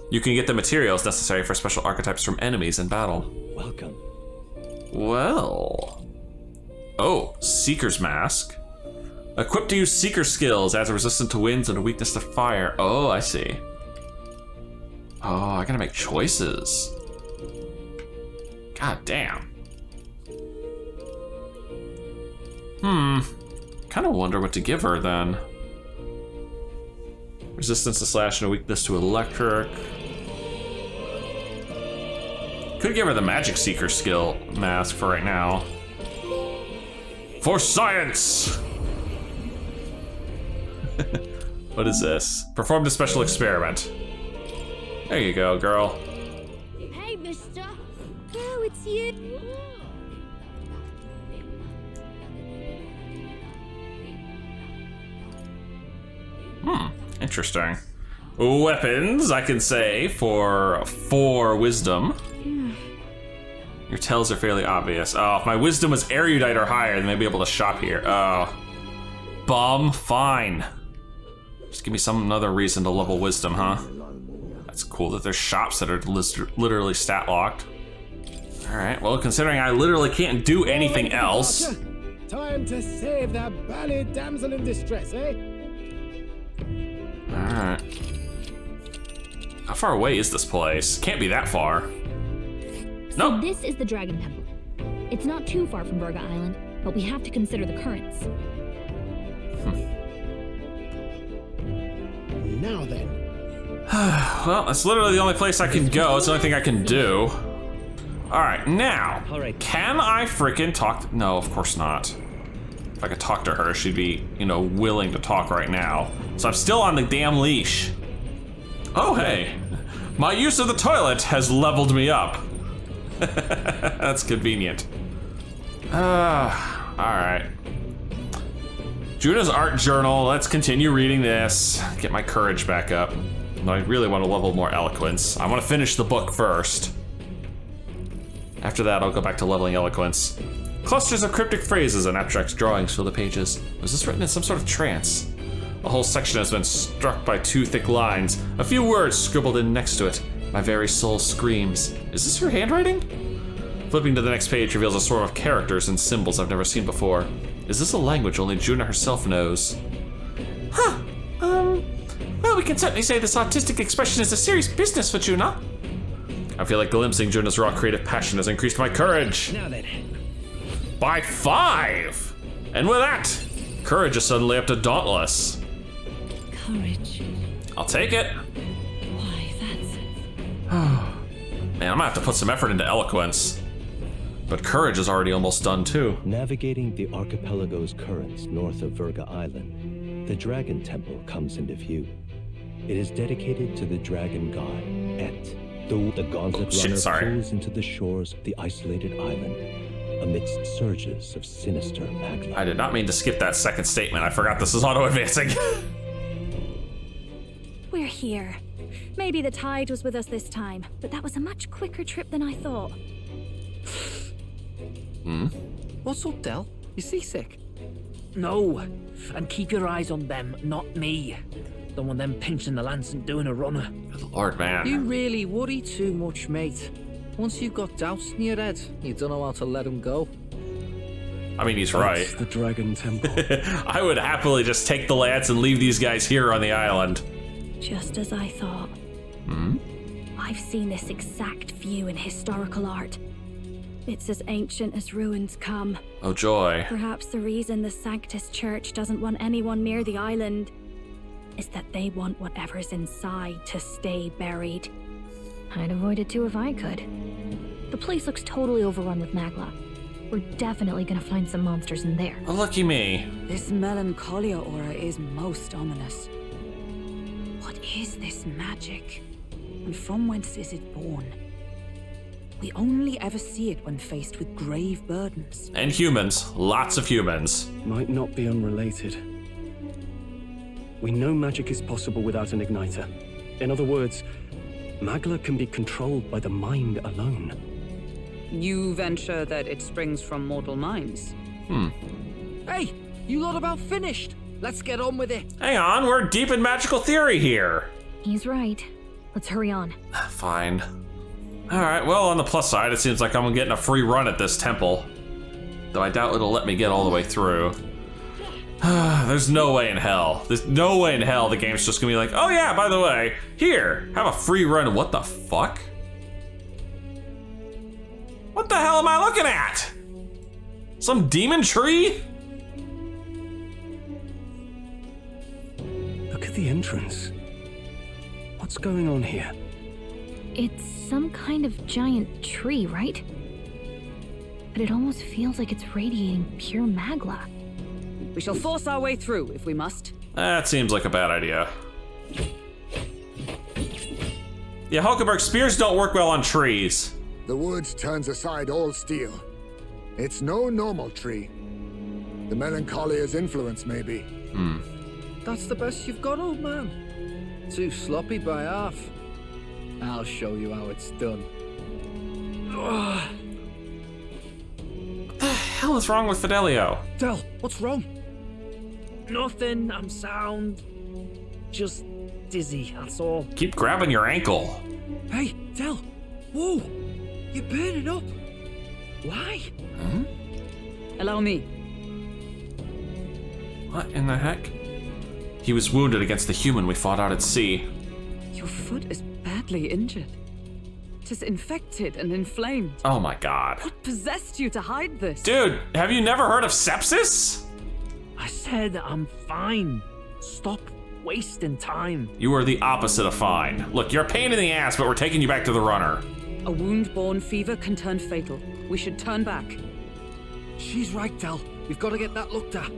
You can get the materials necessary for special archetypes from enemies in battle. Welcome. Well. Oh, Seeker's Mask. Equipped to use Seeker skills, adds a resistance to winds and a weakness to fire. Oh, I see. Oh, I gotta make choices. God damn. Kinda wonder what to give her then. Resistance to slash and a weakness to electric. Could give her the Magic Seeker skill mask for right now. For science! What is this? Performed a special experiment. There you go, girl. Hey, mister. Oh, it's you. Interesting. Weapons, I can say, for 4 wisdom. Your tells are fairly obvious. Oh, if my wisdom was erudite or higher, then I'd be able to shop here. Oh. Bum, fine. Just give me some other reason to level wisdom, huh? That's cool that there's shops that are literally stat locked. Alright, well, considering I literally can't do anything else. Time to save that bally damsel in distress, eh? Alright. How far away is this place? Can't be that far. So this is the Dragon Temple. It's not too far from Virga Island, but we have to consider the currents. Now then. Well, that's literally the only place I can go. It's the only thing I can do. Alright, now. Can I freaking talk? No, of course not. If I could talk to her, she'd be, willing to talk right now. So I'm still on the damn leash. Oh, hey. My use of the toilet has leveled me up. That's convenient. Alright. Juna's art journal. Let's continue reading this. Get my courage back up. I really want to level more eloquence. I want to finish the book first. After that, I'll go back to leveling eloquence. Clusters of cryptic phrases and abstract drawings fill the pages. Was this written in some sort of trance? A whole section has been struck by 2 thick lines. A few words scribbled in next to it. My very soul screams. Is this your handwriting? Flipping to the next page reveals a swarm of characters and symbols I've never seen before. Is this a language only Juna herself knows? Huh. Well, we can certainly say this artistic expression is a serious business for Juna. I feel like glimpsing Juna's raw creative passion has increased my courage. Now then. By 5! And with that, courage is suddenly up to dauntless. Courage. I'll take it. Why, Man, I'm gonna have to put some effort into eloquence. But courage is already almost done too. Navigating the archipelago's currents north of Virga Island, the Dragon Temple comes into view. It is dedicated to the dragon god, Et. The gauntlet runner pulls into the shores of the isolated island amidst surges of sinister magma. I did not mean to skip that second statement. I forgot this is auto-advancing. We're here. Maybe the tide was with us this time, but that was a much quicker trip than I thought. What's up, Del? You seasick? No, and keep your eyes on them, not me. Don't want them pinching the lance and doing a runner. Good Lord, man. You really worry too much, mate. Once you've got doubts in your head, you don't know how to let them go. I mean, he's right. The Dragon Temple. I would happily just take the lance and leave these guys here on the island. Just as I thought. I've seen this exact view in historical art. It's as ancient as ruins come. Oh joy. Perhaps the reason the Sanctus Church doesn't want anyone near the island is that they want whatever's inside to stay buried. I'd avoid it too if I could. The place looks totally overrun with magma. We're definitely gonna find some monsters in there. Oh, lucky me. This melancholia aura is most ominous. What is this magic? And from whence is it born? We only ever see it when faced with grave burdens. And humans. Lots of humans. Might not be unrelated. We know magic is possible without an igniter. In other words, magma can be controlled by the mind alone. You venture that it springs from mortal minds? Hey, you lot about finished. Let's get on with it. Hang on, we're deep in magical theory here. He's right. Let's hurry on. Fine. Alright, well, on the plus side, it seems like I'm getting a free run at this temple. Though I doubt it'll let me get all the way through. There's no way in hell. There's no way in hell the game's just gonna be like, oh yeah, by the way, here, have a free run. What the fuck? What the hell am I looking at? Some demon tree? Look at the entrance. What's going on here? It's some kind of giant tree, right? But it almost feels like it's radiating pure magma. We shall force our way through if we must. That seems like a bad idea. Yeah, Hulkenberg, spears don't work well on trees. The woods turns aside all steel. It's no normal tree. The Melancholia's influence, maybe. That's the best you've got, old man. Too sloppy by half. I'll show you how it's done. What the hell is wrong with Fidelio? Del, what's wrong? Nothing, I'm sound. Just dizzy, that's all. Keep grabbing your ankle. Hey, Del. Whoa, you're burning up. Why? Allow me. What in the heck? He was wounded against the human we fought out at sea. Your foot is badly injured. It is infected and inflamed. Oh my god. What possessed you to hide this? Dude, have you never heard of sepsis? I said I'm fine. Stop wasting time. You are the opposite of fine. Look, you're a pain in the ass, but we're taking you back to the runner. A wound-borne fever can turn fatal. We should turn back. She's right, Del. We've got to get that looked at.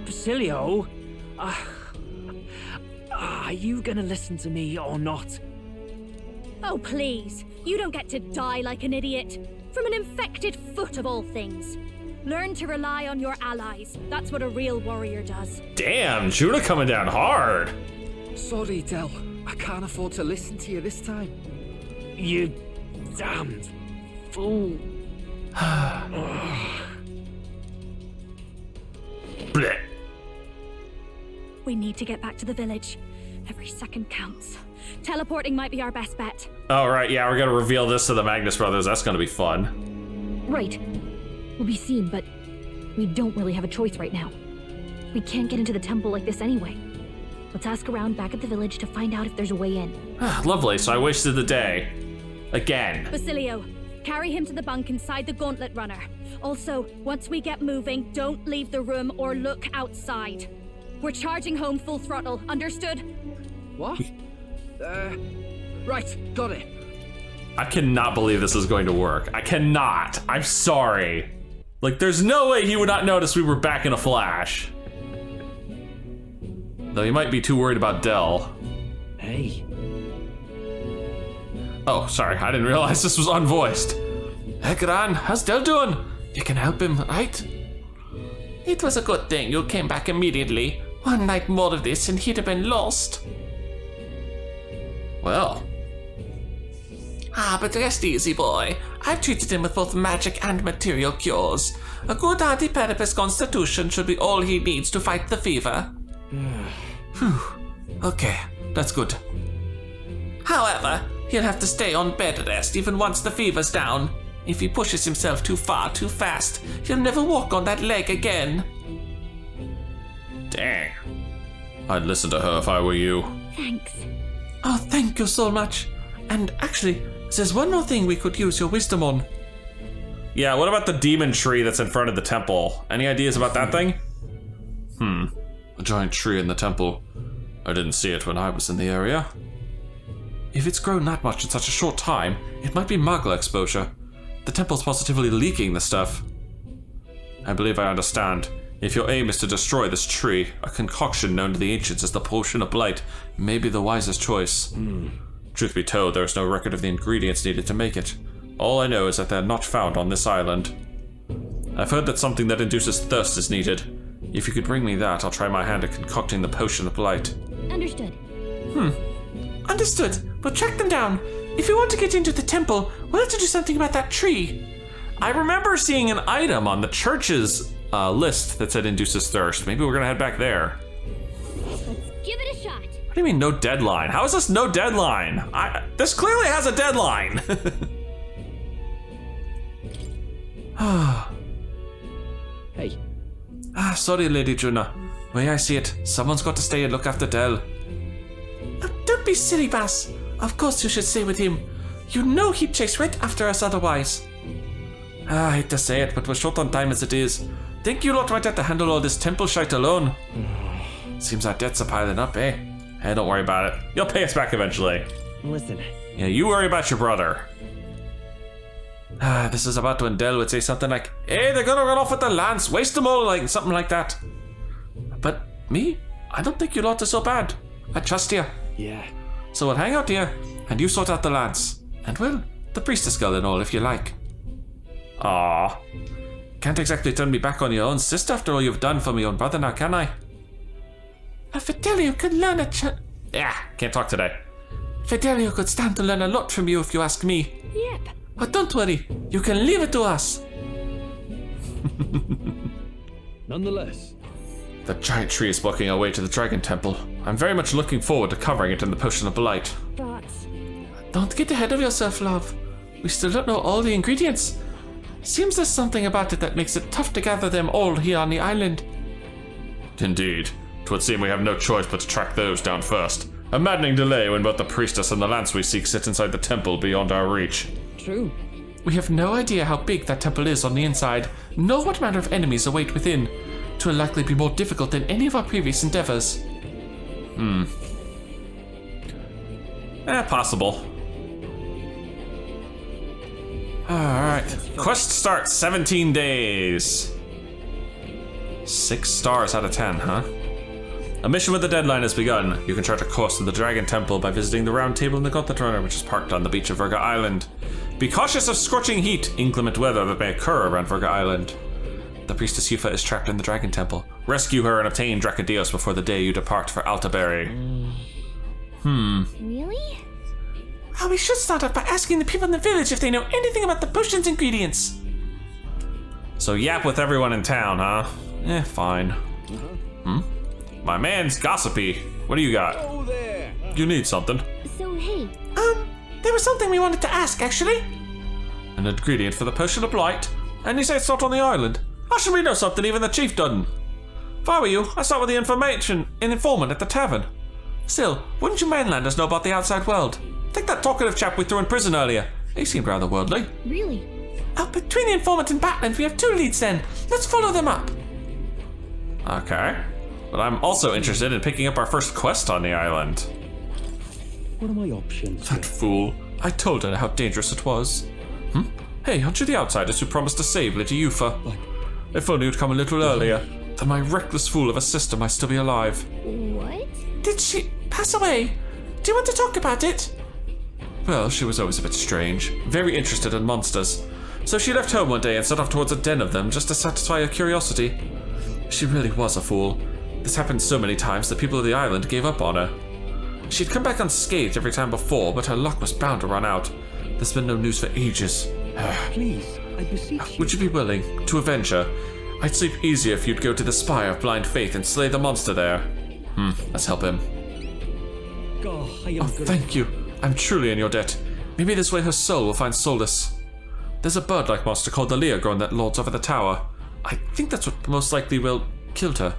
Basilio, are you gonna listen to me or not? Oh, please. You don't get to die like an idiot. From an infected foot of all things. Learn to rely on your allies. That's what a real warrior does. Damn, Judah coming down hard. Sorry, Del. I can't afford to listen to you this time. You damned fool. Blech. We need to get back to the village. Every second counts. Teleporting might be our best bet. Oh, right, yeah, we're gonna reveal this to the Magnus brothers. That's gonna be fun. Right. We'll be seen, but we don't really have a choice right now. We can't get into the temple like this anyway. Let's ask around back at the village to find out if there's a way in. Lovely, so I wasted the day. Again. Basilio, carry him to the bunk inside the gauntlet runner. Also, once we get moving, don't leave the room or look outside. We're charging home full throttle, understood? What? Right, got it. I cannot believe this is going to work. I cannot. I'm sorry. Like, there's no way he would not notice we were back in a flash. Though he might be too worried about Dell. Hey. Oh, sorry. I didn't realize this was unvoiced. Hey, Gran, how's Dell doing? You can help him, right? It was a good thing you came back immediately. One night more of this and he'd have been lost. Well. But rest easy, boy. I've treated him with both magic and material cures. A good anti-pedipus constitution should be all he needs to fight the fever. Phew. Okay, that's good. However, he'll have to stay on bed rest even once the fever's down. If he pushes himself too far too fast, he'll never walk on that leg again. Dang. I'd listen to her if I were you. Thanks. Oh, thank you so much. And actually, there's one more thing we could use your wisdom on. Yeah, what about the demon tree that's in front of the temple? Any ideas about that thing? A giant tree in the temple. I didn't see it when I was in the area. If it's grown that much in such a short time, it might be magma exposure. The temple's positively leaking the stuff. I believe I understand. If your aim is to destroy this tree, a concoction known to the ancients as the Potion of Blight may be the wisest choice. Truth be told, there is no record of the ingredients needed to make it. All I know is that they're not found on this island. I've heard that something that induces thirst is needed. If you could bring me that, I'll try my hand at concocting the Potion of Blight. Understood. Understood. We'll track them down. If we want to get into the temple, we'll have to do something about that tree. I remember seeing an item on the church's list that said induces thirst. Maybe we're gonna head back there. Let's give it a shot. What do you mean no deadline? How is this no deadline? This clearly has a deadline. Hey. Sorry, Lady Juna. Way I see it, someone's got to stay and look after Dell. Don't be silly, Bass. Of course you should stay with him. You know he'd chase right after us otherwise. I hate to say it, but we're short on time as it is. Think you lot might have to handle all this temple shite alone? Seems our debts are piling up, eh? Hey, don't worry about it. You'll pay us back eventually. Listen. Yeah, you worry about your brother. This is about when Dell would say something like, hey, they're gonna run off with the lance, waste them all, like something like that. But me? I don't think you lot are so bad. I trust you. Yeah. So we'll hang out here, and you sort out the lance. And well, the priestess girl and all, if you like. Ah, can't exactly turn me back on your own sister after all you've done for my own brother now, can I? Fidelio could learn can't talk today. Fidelio could stand to learn a lot from you if you ask me. Yep. But don't worry, you can leave it to us. Nonetheless. The giant tree is blocking our way to the Dragon Temple. I'm very much looking forward to covering it in the Potion of Blight. But... Don't get ahead of yourself, love. We still don't know all the ingredients. Seems there's something about it that makes it tough to gather them all here on the island. Indeed. 'Twould seem we have no choice but to track those down first. A maddening delay when both the priestess and the lance we seek sit inside the temple beyond our reach. True. We have no idea how big that temple is on the inside, nor what manner of enemies await within. 'Twill likely be more difficult than any of our previous endeavors. Possible. Alright. Quest start 17 days. 6 stars out of 10, huh? A mission with the deadline has begun. You can chart a course to the Dragon Temple by visiting the round table in the Gauntlet Runner, which is parked on the beach of Virga Island. Be cautious of scorching heat, inclement weather that may occur around Virga Island. The priestess EUPHA is trapped in the Dragon Temple. Rescue her and obtain Dracodios before the day you depart for Altaberry. Really? Oh, we should start off by asking the people in the village if they know anything about the potion's ingredients. So yap with everyone in town, huh? Fine. My man's gossipy. What do you got? Oh, there. You need something. So, hey. There was something we wanted to ask, actually. An ingredient for the Potion of Blight? And you say it's not on the island? How should we know something even the chief doesn't? If I were you, I'd start with the informant at the tavern. Still, wouldn't you mainlanders know about the outside world? Take that talkative chap we threw in prison earlier. He seemed rather worldly. Really? Between the informant and Batland, we have 2 leads then. Let's follow them up. Okay. But I'm also interested in picking up our first quest on the island. What are my options? That fool. I told her how dangerous it was. Hey, aren't you the outsiders who promised to save Lady EUPHA? If only you'd come a little earlier, then my reckless fool of a sister might still be alive. What? Did she pass away? Do you want to talk about it? Well, she was always a bit strange, very interested in monsters. So she left home one day and set off towards a den of them just to satisfy her curiosity. She really was a fool. This happened so many times that people of the island gave up on her. She'd come back unscathed every time before, but her luck was bound to run out. There's been no news for ages. Please, I beseech you. Would you be willing to avenge her? I'd sleep easier if you'd go to the Spire of Blind Faith and slay the monster there. Let's help him. Thank you. I'm truly in your debt. Maybe this way her soul will find solace. There's a bird-like monster called the Leogorn that lords over the tower. I think that's what most likely killed her.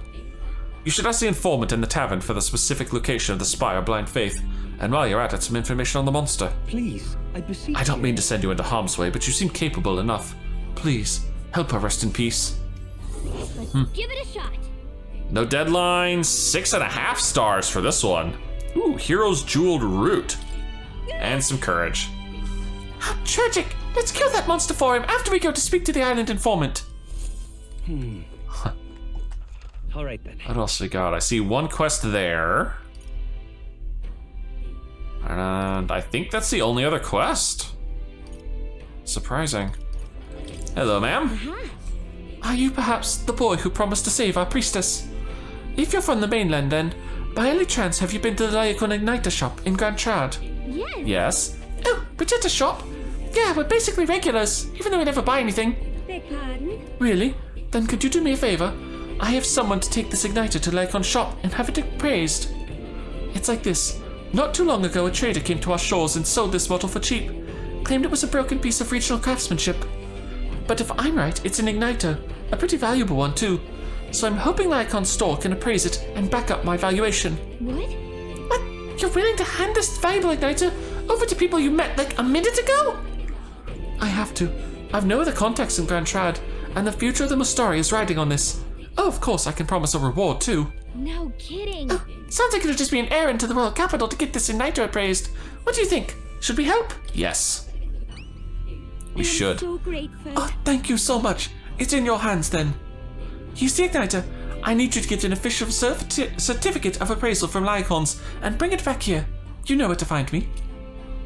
You should ask the informant in the tavern for the specific location of the Spire of Blind Faith, and while you're at it, some information on the monster. Please, I beseech you. I don't mean to send you into harm's way, but you seem capable enough. Please, help her rest in peace. Let's give it a shot. No deadline, 6.5 stars for this one. Ooh, Hero's Jeweled Root. And some courage. How tragic! Let's kill that monster for him after we go to speak to the island informant. Alright then. What else we got? I see one quest there. And I think that's the only other quest. Surprising. Hello, ma'am. Are you perhaps the boy who promised to save our priestess? If you're from the mainland, then, by any chance have you been to the Lyakon Igniter shop in Grand Trad? Yes. Yes. Oh, Brigitta shop? Yeah, we're basically regulars, even though we never buy anything. Beg pardon? Really? Then could you do me a favor? I have someone to take this igniter to Lyakon shop and have it appraised. It's like this. Not too long ago, a trader came to our shores and sold this model for cheap. Claimed it was a broken piece of regional craftsmanship. But if I'm right, it's an igniter. A pretty valuable one, too. So I'm hoping Lyakon's store can appraise it and back up my valuation. What? What? You're willing to hand this valuable igniter over to people you met like a minute ago? I have to. I've no other contacts in Grand Trad, and the future of the Mustari is riding on this. Oh, of course, I can promise a reward, too. No kidding. Oh, sounds like it'll just be an errand to the royal capital to get this igniter appraised. What do you think? Should we help? Yes. We should. So grateful. Oh, thank you so much. It's in your hands, then. You see, Igniter, I need you to get an official certificate of appraisal from Lyakons and bring it back here. You know where to find me.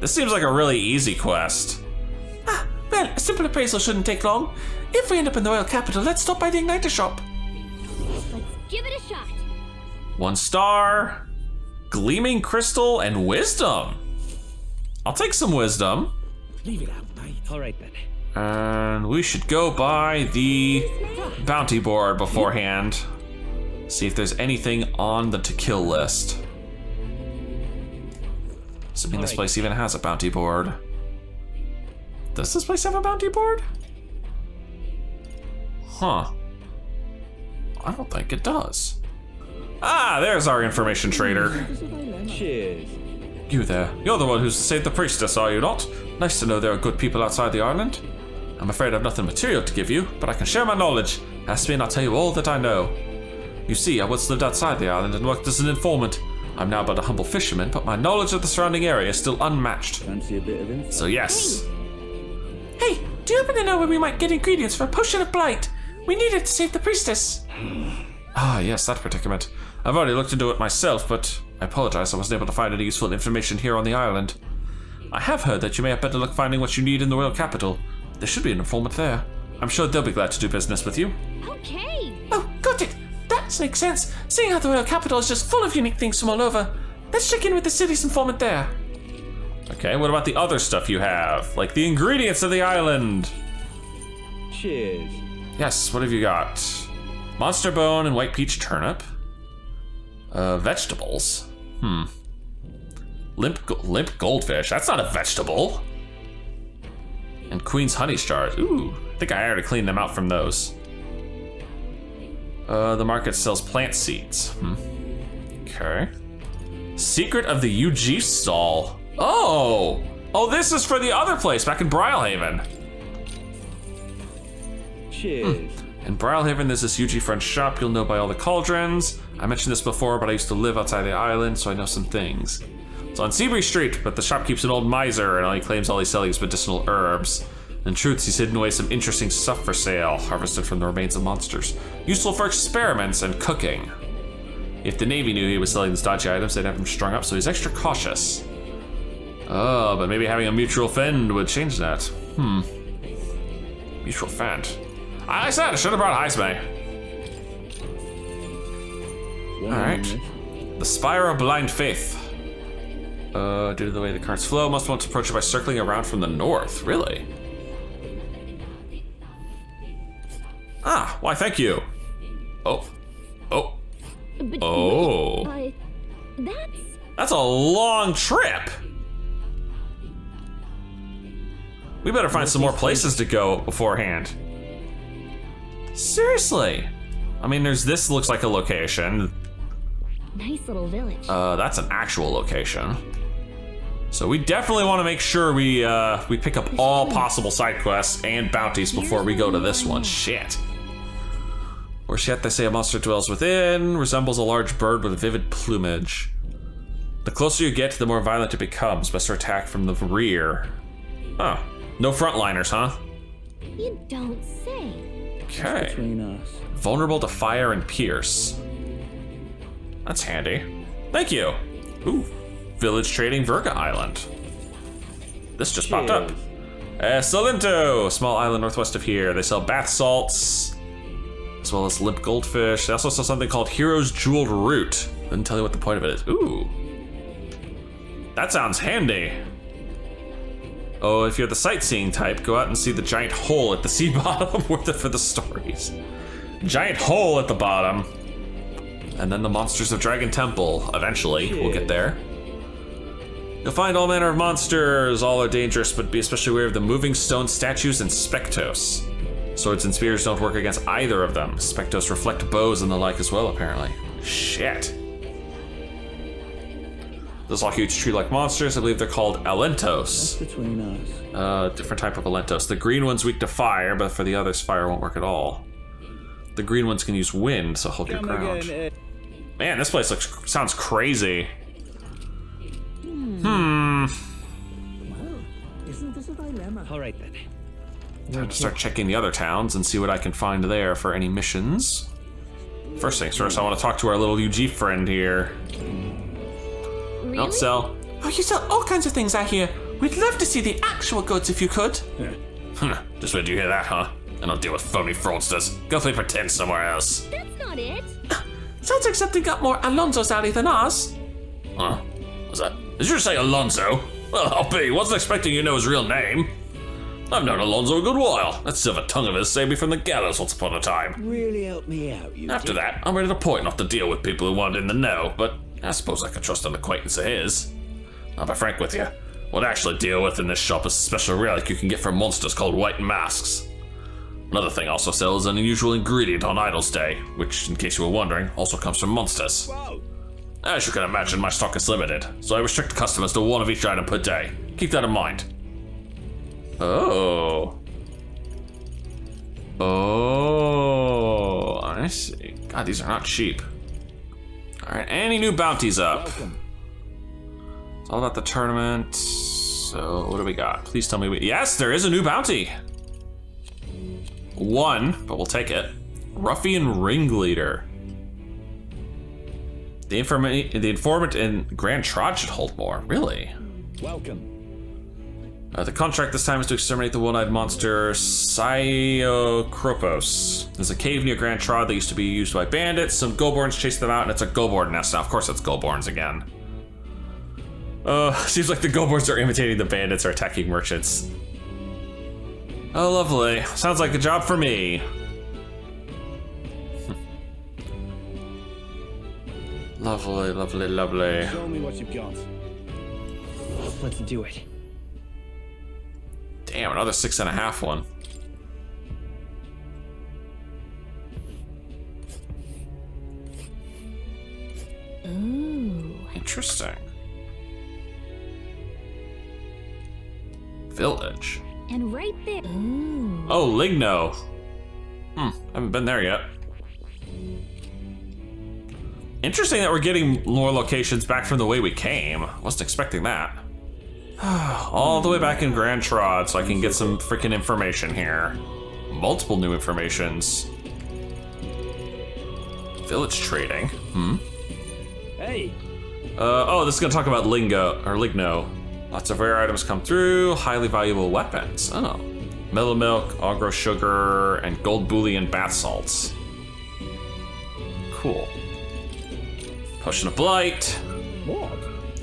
This seems like a really easy quest. Well, a simple appraisal shouldn't take long. If we end up in the royal capital, let's stop by the Igniter shop. Let's give it a shot. 1 star, Gleaming Crystal, and Wisdom. I'll take some Wisdom. Leave it out, mate. Alright then. And we should go by the bounty board beforehand. See if there's anything on the to kill list. Assuming this place even has a bounty board. Does this place have a bounty board? Huh. I don't think it does. Ah, there's our information trader. Cheers. You there. You're the one who's saved the priestess, are you not? Nice to know there are good people outside the island. I'm afraid I've nothing material to give you, but I can share my knowledge. Ask me and I'll tell you all that I know. You see, I once lived outside the island and worked as an informant. I'm now but a humble fisherman, but my knowledge of the surrounding area is still unmatched. Fancy a bit of info? So yes. Hey, do you happen to know where we might get ingredients for a potion of blight? We need it to save the priestess. Ah, yes, that predicament. I've already looked into it myself, but I apologize I wasn't able to find any useful information here on the island. I have heard that you may have better luck finding what you need in the royal capital. There should be an informant there. I'm sure they'll be glad to do business with you. Okay. Oh, got it. That makes sense. Seeing how the royal capital is just full of unique things from all over. Let's check in with the city's informant there. Okay, what about the other stuff you have? Like the ingredients of the island? Cheers. Yes, what have you got? Monster bone and white peach turnip. Vegetables. Limp goldfish. That's not a vegetable. And queen's honey stars. Ooh, I think I already cleaned them out from those. The market sells plant seeds. Okay. Secret of the UG stall. Oh! Oh, this is for the other place back in Brylehaven. Cheers. In Brylehaven, there's this UG French shop you'll know by all the cauldrons. I mentioned this before, but I used to live outside the island, so I know some things. It's on Seabury Street, but the shopkeep's an old miser and he claims all he's selling is medicinal herbs. In truth, he's hidden away some interesting stuff for sale, harvested from the remains of monsters. Useful for experiments and cooking. If the Navy knew he was selling these dodgy items, they'd have him strung up, so he's extra cautious. Oh, but maybe having a mutual friend would change that. Mutual friend. I said I should have brought Heisme. Alright. The Spire of Blind Faith. Due to the way the cards flow, must want to approach it by circling around from the north. Really? Ah, why thank you. Oh. That's a long trip. We better find some more places to go beforehand. Seriously. I mean, there's this looks like a location. Nice little village. That's an actual location. So we definitely want to make sure we pick up all possible side quests and bounties before we go to this one. Shit. Worse yet, they say a monster dwells within, resembles a large bird with vivid plumage. The closer you get, the more violent it becomes. Best to attack from the rear. Huh. No frontliners, huh? You don't say. Okay. Vulnerable to fire and pierce. That's handy. Thank you. Ooh. Village trading Virga Island. This just popped up. Salento, small island northwest of here. They sell bath salts, as well as limp goldfish. They also sell something called Hero's Jeweled Root. Didn't tell you what the point of it is. Ooh. That sounds handy. Oh, if you're the sightseeing type, go out and see the giant hole at the sea bottom. Worth it for the stories. Giant hole at the bottom. And then the monsters of Dragon Temple. Eventually, we'll get there. You'll find all manner of monsters. All are dangerous, but be especially aware of the moving stone statues and Spectos. Swords and spears don't work against either of them. Spectos reflect bows and the like as well, apparently. Shit. Those all huge tree-like monsters, I believe they're called Alentos. That's between us. Different type of Alentos. The green one's weak to fire, but for the others, fire won't work at all. The green ones can use wind, so hold your ground. Man, this place sounds crazy. Well, isn't this a dilemma? All right then. Time to start checking the other towns and see what I can find there for any missions. First things first, I want to talk to our little UG friend here. Really? Don't sell. Oh, you sell all kinds of things, I hear. We'd love to see the actual goods if you could. Just wait till you hear that, huh? I don't deal with phony fraudsters. Go play pretend somewhere else. That's not it. Sounds like something got more Alonso's alley than ours. Huh? What's that? Did you just say Alonso? Well, I'll be. Wasn't expecting you to know his real name. I've known Alonso a good while. That silver tongue of his saved me from the gallows once upon a time. Really help me out, you. After that, I'm ready to point not to deal with people who want in the know, but I suppose I could trust an acquaintance of his. I'll be frank with you. What I actually deal with in this shop is a special relic you can get from monsters called white masks. Another thing I also sell is an unusual ingredient on Idol's Day, which, in case you were wondering, also comes from monsters. Whoa. As you can imagine, my stock is limited, so I restrict customers to one of each item per day. Keep that in mind. Oh, I see. God, these are not cheap. All right, any new bounties up? It's all about the tournament. So what do we got? Please tell me yes, there is a new bounty. One, but we'll take it. Ruffian Ringleader. The informant in Grand Trod should hold more. Really? Welcome. The contract this time is to exterminate the one-eyed monster Siocropos. There's a cave near Grand Trod that used to be used by bandits. Some Goborns chase them out, and it's a Goborn nest now. Of course, it's Goborns again. Seems like the Goborns are imitating the bandits or attacking merchants. Oh, lovely. Sounds like a job for me. Lovely, lovely, lovely. Show me what you've got. Let's do it. Damn, another 6.5 one. Ooh. Interesting. Village. And right there. Ooh. Oh, Ligno. Haven't been there yet. Interesting that we're getting more locations back from the way we came. Wasn't expecting that. All the way back in Grand Trod so I can get some freaking information here. Multiple new informations. Village trading. Hey. Oh, this is gonna talk about Ligno. Lots of rare items come through, highly valuable weapons. Oh. Mellow milk, agro sugar, and gold bullion bath salts. Cool. Potion of Blight. What?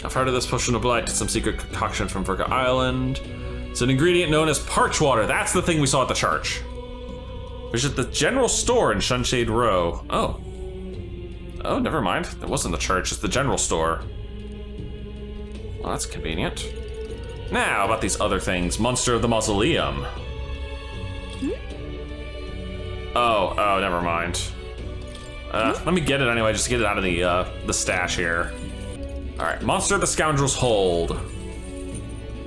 I've heard of this potion of blight. It's some secret concoction from Virga Island. It's an ingredient known as parch water. That's the thing we saw at the church. Visit the general store in Sunshade Row. Oh. Oh, never mind. That wasn't the church, it's the general store. Well, that's convenient. Now, about these other things. Monster of the Mausoleum. Oh, never mind. Let me get it anyway, just to get it out of the stash here. Alright, Monster of the Scoundrel's Hold.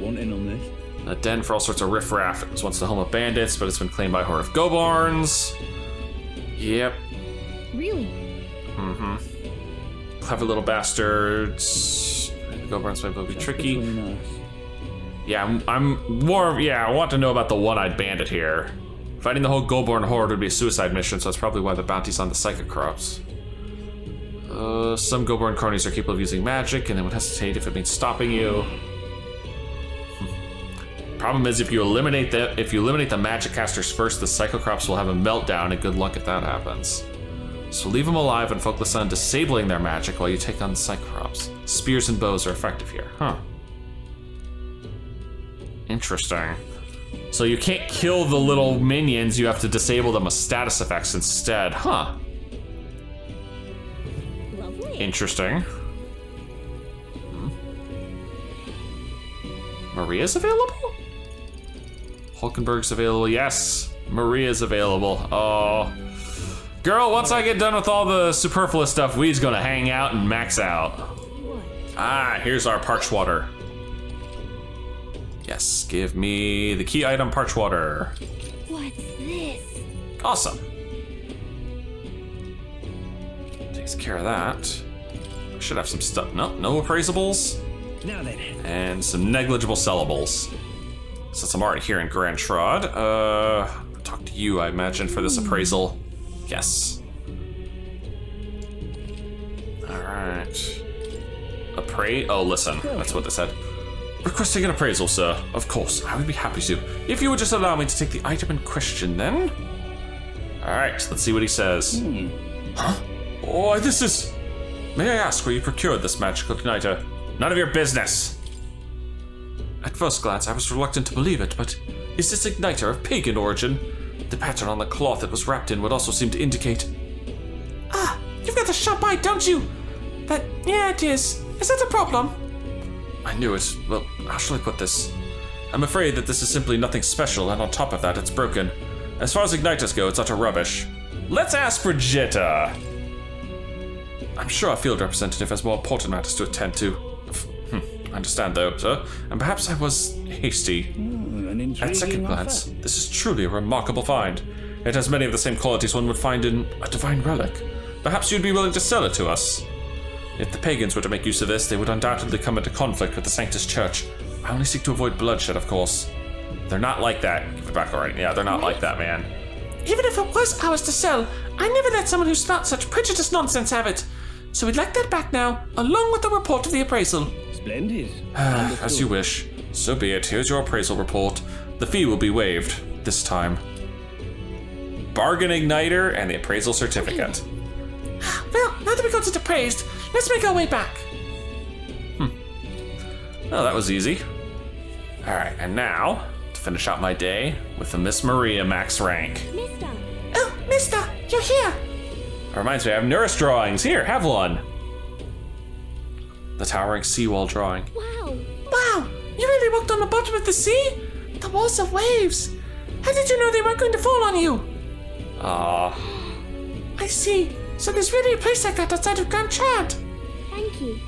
One in on this. A den for all sorts of riffraff. It was once the home of bandits, but it's been claimed by a horde of Gobarns. Yep. Really? Clever little bastards. Gobarns might be tricky. Nice. Yeah, I'm more. Yeah, I want to know about the one-eyed bandit here. Fighting the whole Gobarn horde would be a suicide mission, so that's probably why the bounty's on the psychic crops. Some Gobarn cronies are capable of using magic, and they would hesitate if it means stopping you. Problem is, if you eliminate the magic casters first, the Psychocrops will have a meltdown, and good luck if that happens. So leave them alive and focus on disabling their magic while you take on the Psychocrops. Spears and bows are effective here, huh? Interesting. So you can't kill the little minions, you have to disable them with status effects instead, huh? Lovely. Interesting. Maria's available? Hulkenberg's available, yes. Maria's available. Oh. Girl, once I get done with all the superfluous stuff, we's gonna hang out and max out. Ah, here's our parch water. Yes, give me the key item, parch water. What's this? Awesome. Takes care of that. Should have some stuff. No appraisables. Now then. And some negligible sellables. Since I'm already here in Grand Trod, talk to you, I imagine, for this appraisal. Yes. Alright. Oh, listen, that's what they said. Requesting an appraisal, sir. Of course, I would be happy to. If you would just allow me to take the item in question, then. Alright, let's see what he says. Huh? Oh, this is... May I ask where you procured this magical igniter? None of your business. At first glance, I was reluctant to believe it, but is this igniter of pagan origin? The pattern on the cloth it was wrapped in would also seem to indicate... Ah, you've got the sharp eye, don't you? Yeah, it is. Is that a problem? I knew it. Well, how shall I put this? I'm afraid that this is simply nothing special, and on top of that, it's broken. As far as igniters go, it's utter rubbish. Let's ask Brigitta. I'm sure our field representative has more important matters to attend to. I understand, though, sir, and perhaps I was hasty. At second glance, this is truly a remarkable find. It has many of the same qualities one would find in a divine relic. Perhaps you'd be willing to sell it to us. If the pagans were to make use of this, they would undoubtedly come into conflict with the Sanctus Church. I only seek to avoid bloodshed, of course. They're not like that. Give it back, alright. Yeah, they're not like that, man. Even if it was ours to sell, I never let someone who starts such prejudiced nonsense have it. So we'd like that back now, along with the report of the appraisal. Splendid. As you wish. So be it. Here's your appraisal report. The fee will be waived, this time. Bargain igniter and the appraisal certificate. Well, now that we got it appraised, let's make our way back. Oh, that was easy. Alright, and now, to finish out my day with the Miss Maria max rank. Mister. Oh, Mister, you're here. Reminds me, I have nurse drawings. Here, have one. The towering seawall drawing. Wow. Wow, you really walked on the bottom of the sea? The walls of waves. How did you know they weren't going to fall on you? I see. So there's really a place like that outside of Grand Trad. Thank you.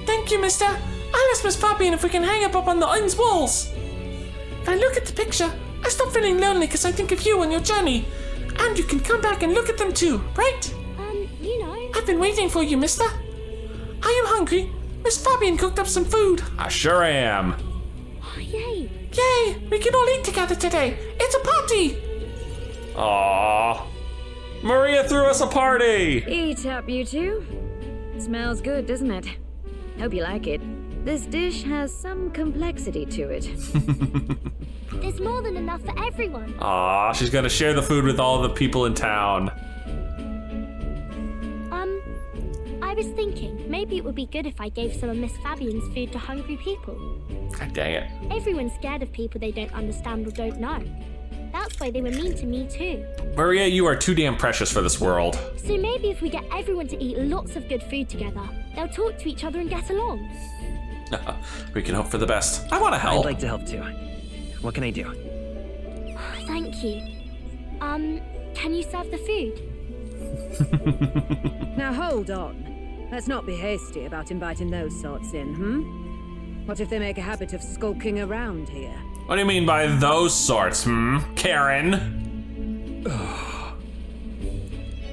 Thank you, Mister. I'll ask Miss Fabian if we can hang up on the inn's walls. If I look at the picture, I stop feeling lonely because I think of you and your journey. And you can come back and look at them too, right? You know. I I've been waiting for you, mister. Are you hungry? Miss Fabian cooked up some food. I sure am. Oh, yay. Yay! We can all eat together today. It's a party. Aww. Maria threw us a party. Eat up, you two. Smells good, doesn't it? Hope you like it. This dish has some complexity to it. There's more than enough for everyone. Aw, she's gonna share the food with all the people in town. I was thinking maybe it would be good if I gave some of Miss Fabian's food to hungry people. God dang it. Everyone's scared of people they don't understand or don't know. That's why they were mean to me too. Maria, you are too damn precious for this world. So maybe if we get everyone to eat lots of good food together, they'll talk to each other and get along. We can hope for the best. I want to help. I'd like to help too. What can I do? Thank you. Can you serve the food? Now hold on. Let's not be hasty about inviting those sorts in, What if they make a habit of skulking around here? What do you mean by those sorts, Karen?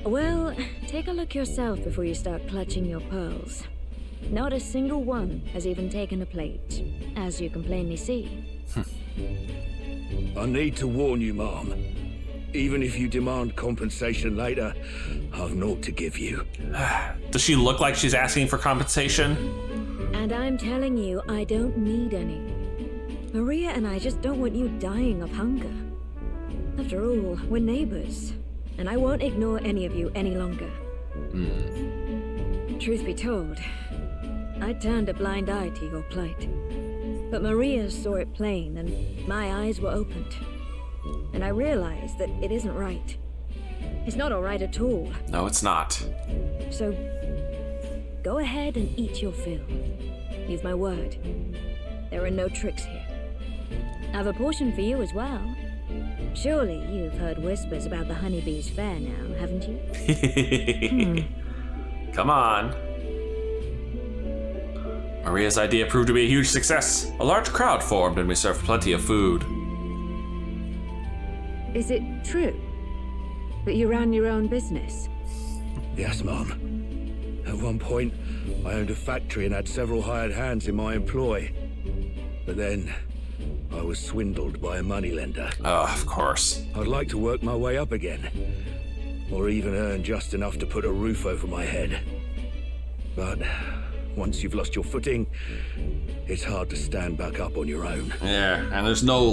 Well, take a look yourself before you start clutching your pearls. Not a single one has even taken a plate, as you can plainly see. I need to warn you, Mom. Even if you demand compensation later, I've naught to give you. Does she look like she's asking for compensation? And I'm telling you, I don't need any. Maria and I just don't want you dying of hunger. After all, we're neighbors, and I won't ignore any of you any longer. Truth be told, I turned a blind eye to your plight. But Maria saw it plain, and my eyes were opened. And I realized that it isn't right. It's not all right at all. No, it's not. So, go ahead and eat your fill. You've my word. There are no tricks here. I've a portion for you as well. Surely you've heard whispers about the honeybees fair now, haven't you? Come on. Maria's idea proved to be a huge success. A large crowd formed and we served plenty of food. Is it true that you ran your own business? Yes, Mom. At one point, I owned a factory and had several hired hands in my employ. But then, I was swindled by a moneylender. Oh, of course. I'd like to work my way up again. Or even earn just enough to put a roof over my head. But once you've lost your footing, it's hard to stand back up on your own. Yeah, and there's no,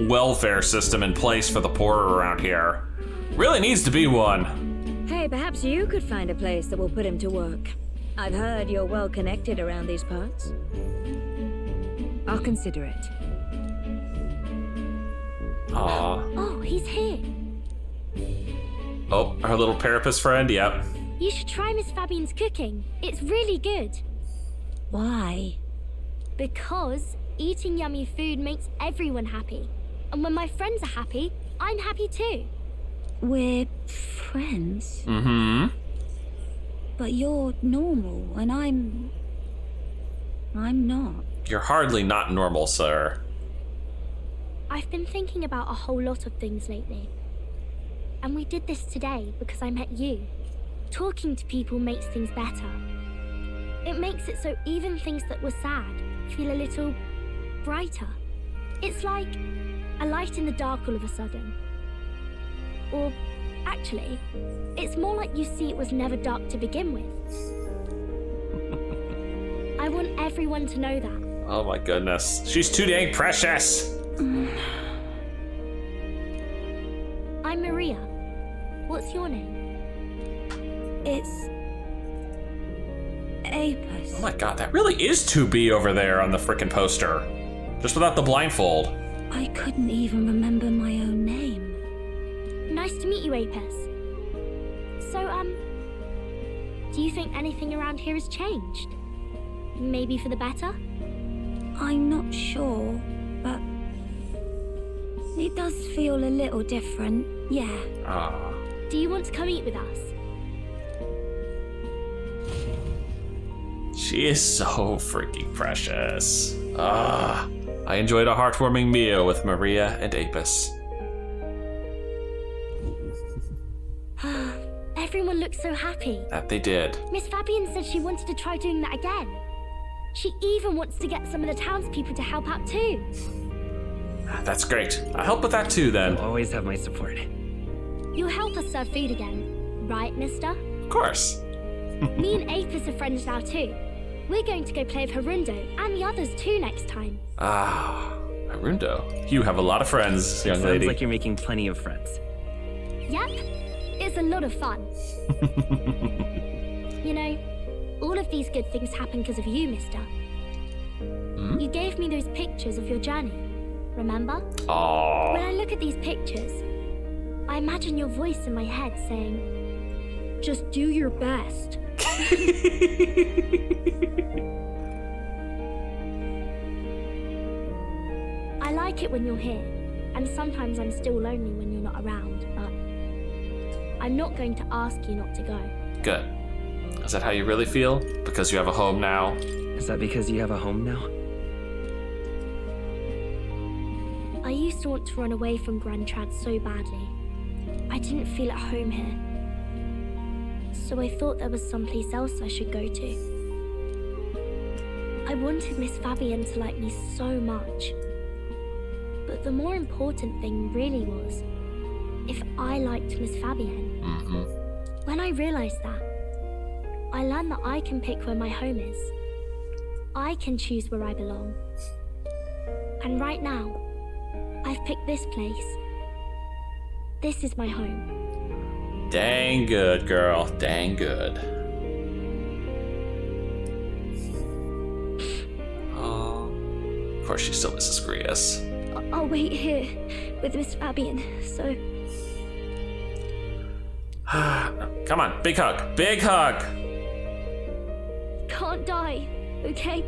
welfare system in place for the poor around here. Really needs to be one. Hey, perhaps you could find a place that will put him to work. I've heard you're well connected around these parts. I'll consider it. Aww. Oh, he's here. Oh, our little parapus friend, yep. You should try Miss Fabian's cooking. It's really good. Why? Because eating yummy food makes everyone happy. And when my friends are happy, I'm happy too. We're friends. Mm-hmm. But you're normal, and I'm not. You're hardly not normal, sir. I've been thinking about a whole lot of things lately. And we did this today because I met you. Talking to people makes things better. It makes it so even things that were sad feel a little brighter. It's like a light in the dark all of a sudden. Or actually, it's more like you see it was never dark to begin with. I want everyone to know that. Oh my goodness. She's too dang precious. I'm Maria. What's your name? It's Apis. Oh my god, that really is 2B over there on the frickin' poster. Just without the blindfold. I couldn't even remember my own name. Nice to meet you, Apis. So, do you think anything around here has changed? Maybe for the better? I'm not sure, but it does feel a little different, yeah. Do you want to come eat with us? She is so freaking precious. I enjoyed a heartwarming meal with Maria and Apis. everyone looked so happy. That they did. Miss Fabian said she wanted to try doing that again. She even wants to get some of the townspeople to help out too. That's great. I'll help with that too then. You'll always have my support. You'll help us serve food again, right, mister? Of course. Me and Apis are friends now too. We're going to go play with Harundo and the others too next time. Ah, Harundo. You have a lot of friends, young Sounds lady. like you're making plenty of friends. Yep, it's a lot of fun. You know, all of these good things happen because of you, mister. You gave me those pictures of your journey, remember? Aww. When I look at these pictures, I imagine your voice in my head saying, just do your best. I like it when you're here, and sometimes I'm still lonely when you're not around, but I'm not going to ask you not to go. Good. Is that how you really feel? Because you have a home now? Is that because you have a home now? I used to want to run away from Grand Trad so badly. I didn't feel at home here. So I thought there was someplace else I should go to. I wanted Miss Fabian to like me so much. But the more important thing really was if I liked Miss Fabian. When I realized that, I learned that I can pick where my home is. I can choose where I belong. And right now, I've picked this place. This is my home. Dang good, girl. Dang good. Oh, of course she still misses Grius. I'll wait here with Miss Fabian, so... Come on, big hug. Big hug. Can't die, okay?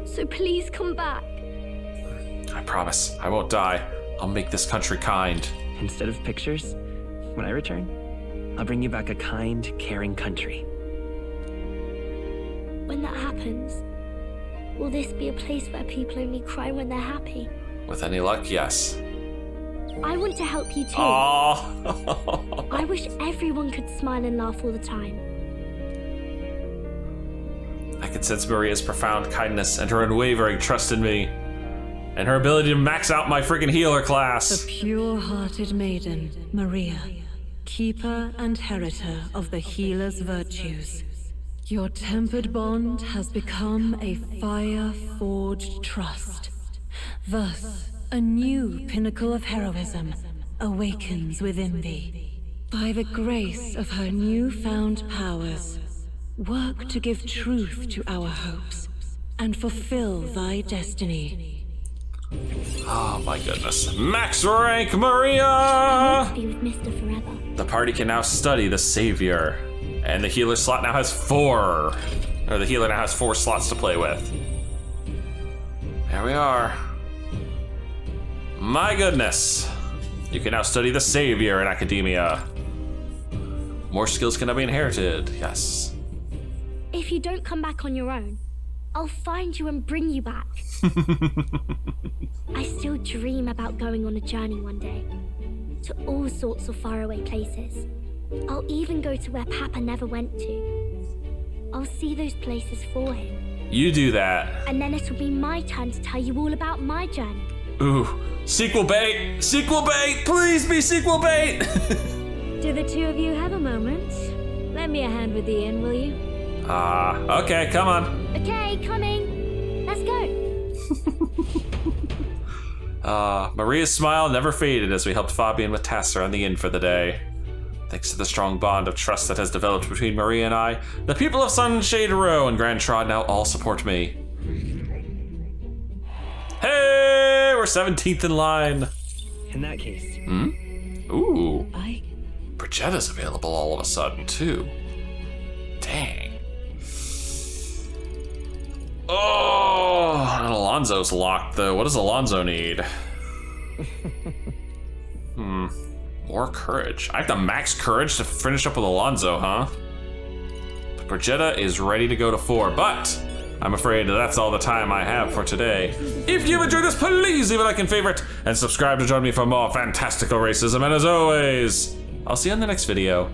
So please come back. I promise, I won't die. I'll make this country kind. Instead of pictures, when I return, I'll bring you back a kind, caring country. When that happens, will this be a place where people only cry when they're happy? With any luck, yes. I want to help you too. Aww. I wish everyone could smile and laugh all the time. I can sense Maria's profound kindness and her unwavering trust in me. And her ability to max out my freaking healer class. The pure-hearted maiden, Maria, keeper and heritor of the healer's virtues. Your tempered bond has become a fire-forged trust. Thus, a new pinnacle of heroism awakens within thee. By the grace of her newfound powers, work to give truth to our hopes and fulfill thy destiny. Oh my goodness. Max rank Maria! I want to be with Mister forever. The party can now study the Savior. And the healer slot now has 4. Or the healer now has 4 slots to play with. There we are. My goodness. You can now study the Savior in Academia. More skills can now be inherited, yes. If you don't come back on your own, I'll find you and bring you back. I still dream about going on a journey one day. To all sorts of faraway places. I'll even go to where Papa never went to. I'll see those places for him. You do that. And then it'll be my turn to tell you all about my journey. Ooh, sequel bait! Sequel bait! Please be sequel bait! Do the two of you have a moment? Lend me a hand with the inn, will you? Okay, come on. Okay, coming. Let's go. Maria's smile never faded as we helped Fabian with Tasser on the inn for the day. Thanks to the strong bond of trust that has developed between Maria and I, the people of Sunshade Row and Grand Trod now all support me. Hey, we're 17th in line. In that case. Ooh. Brigitta's available all of a sudden, too. Dang. Oh, and Alonzo's locked, though. What does Alonzo need? More courage. I have to max courage to finish up with Alonzo, huh? Brigitta is ready to go to 4, but I'm afraid that's all the time I have for today. If you enjoyed this, please leave a like and favorite, and subscribe to join me for more fantastical racism. And as always, I'll see you in the next video.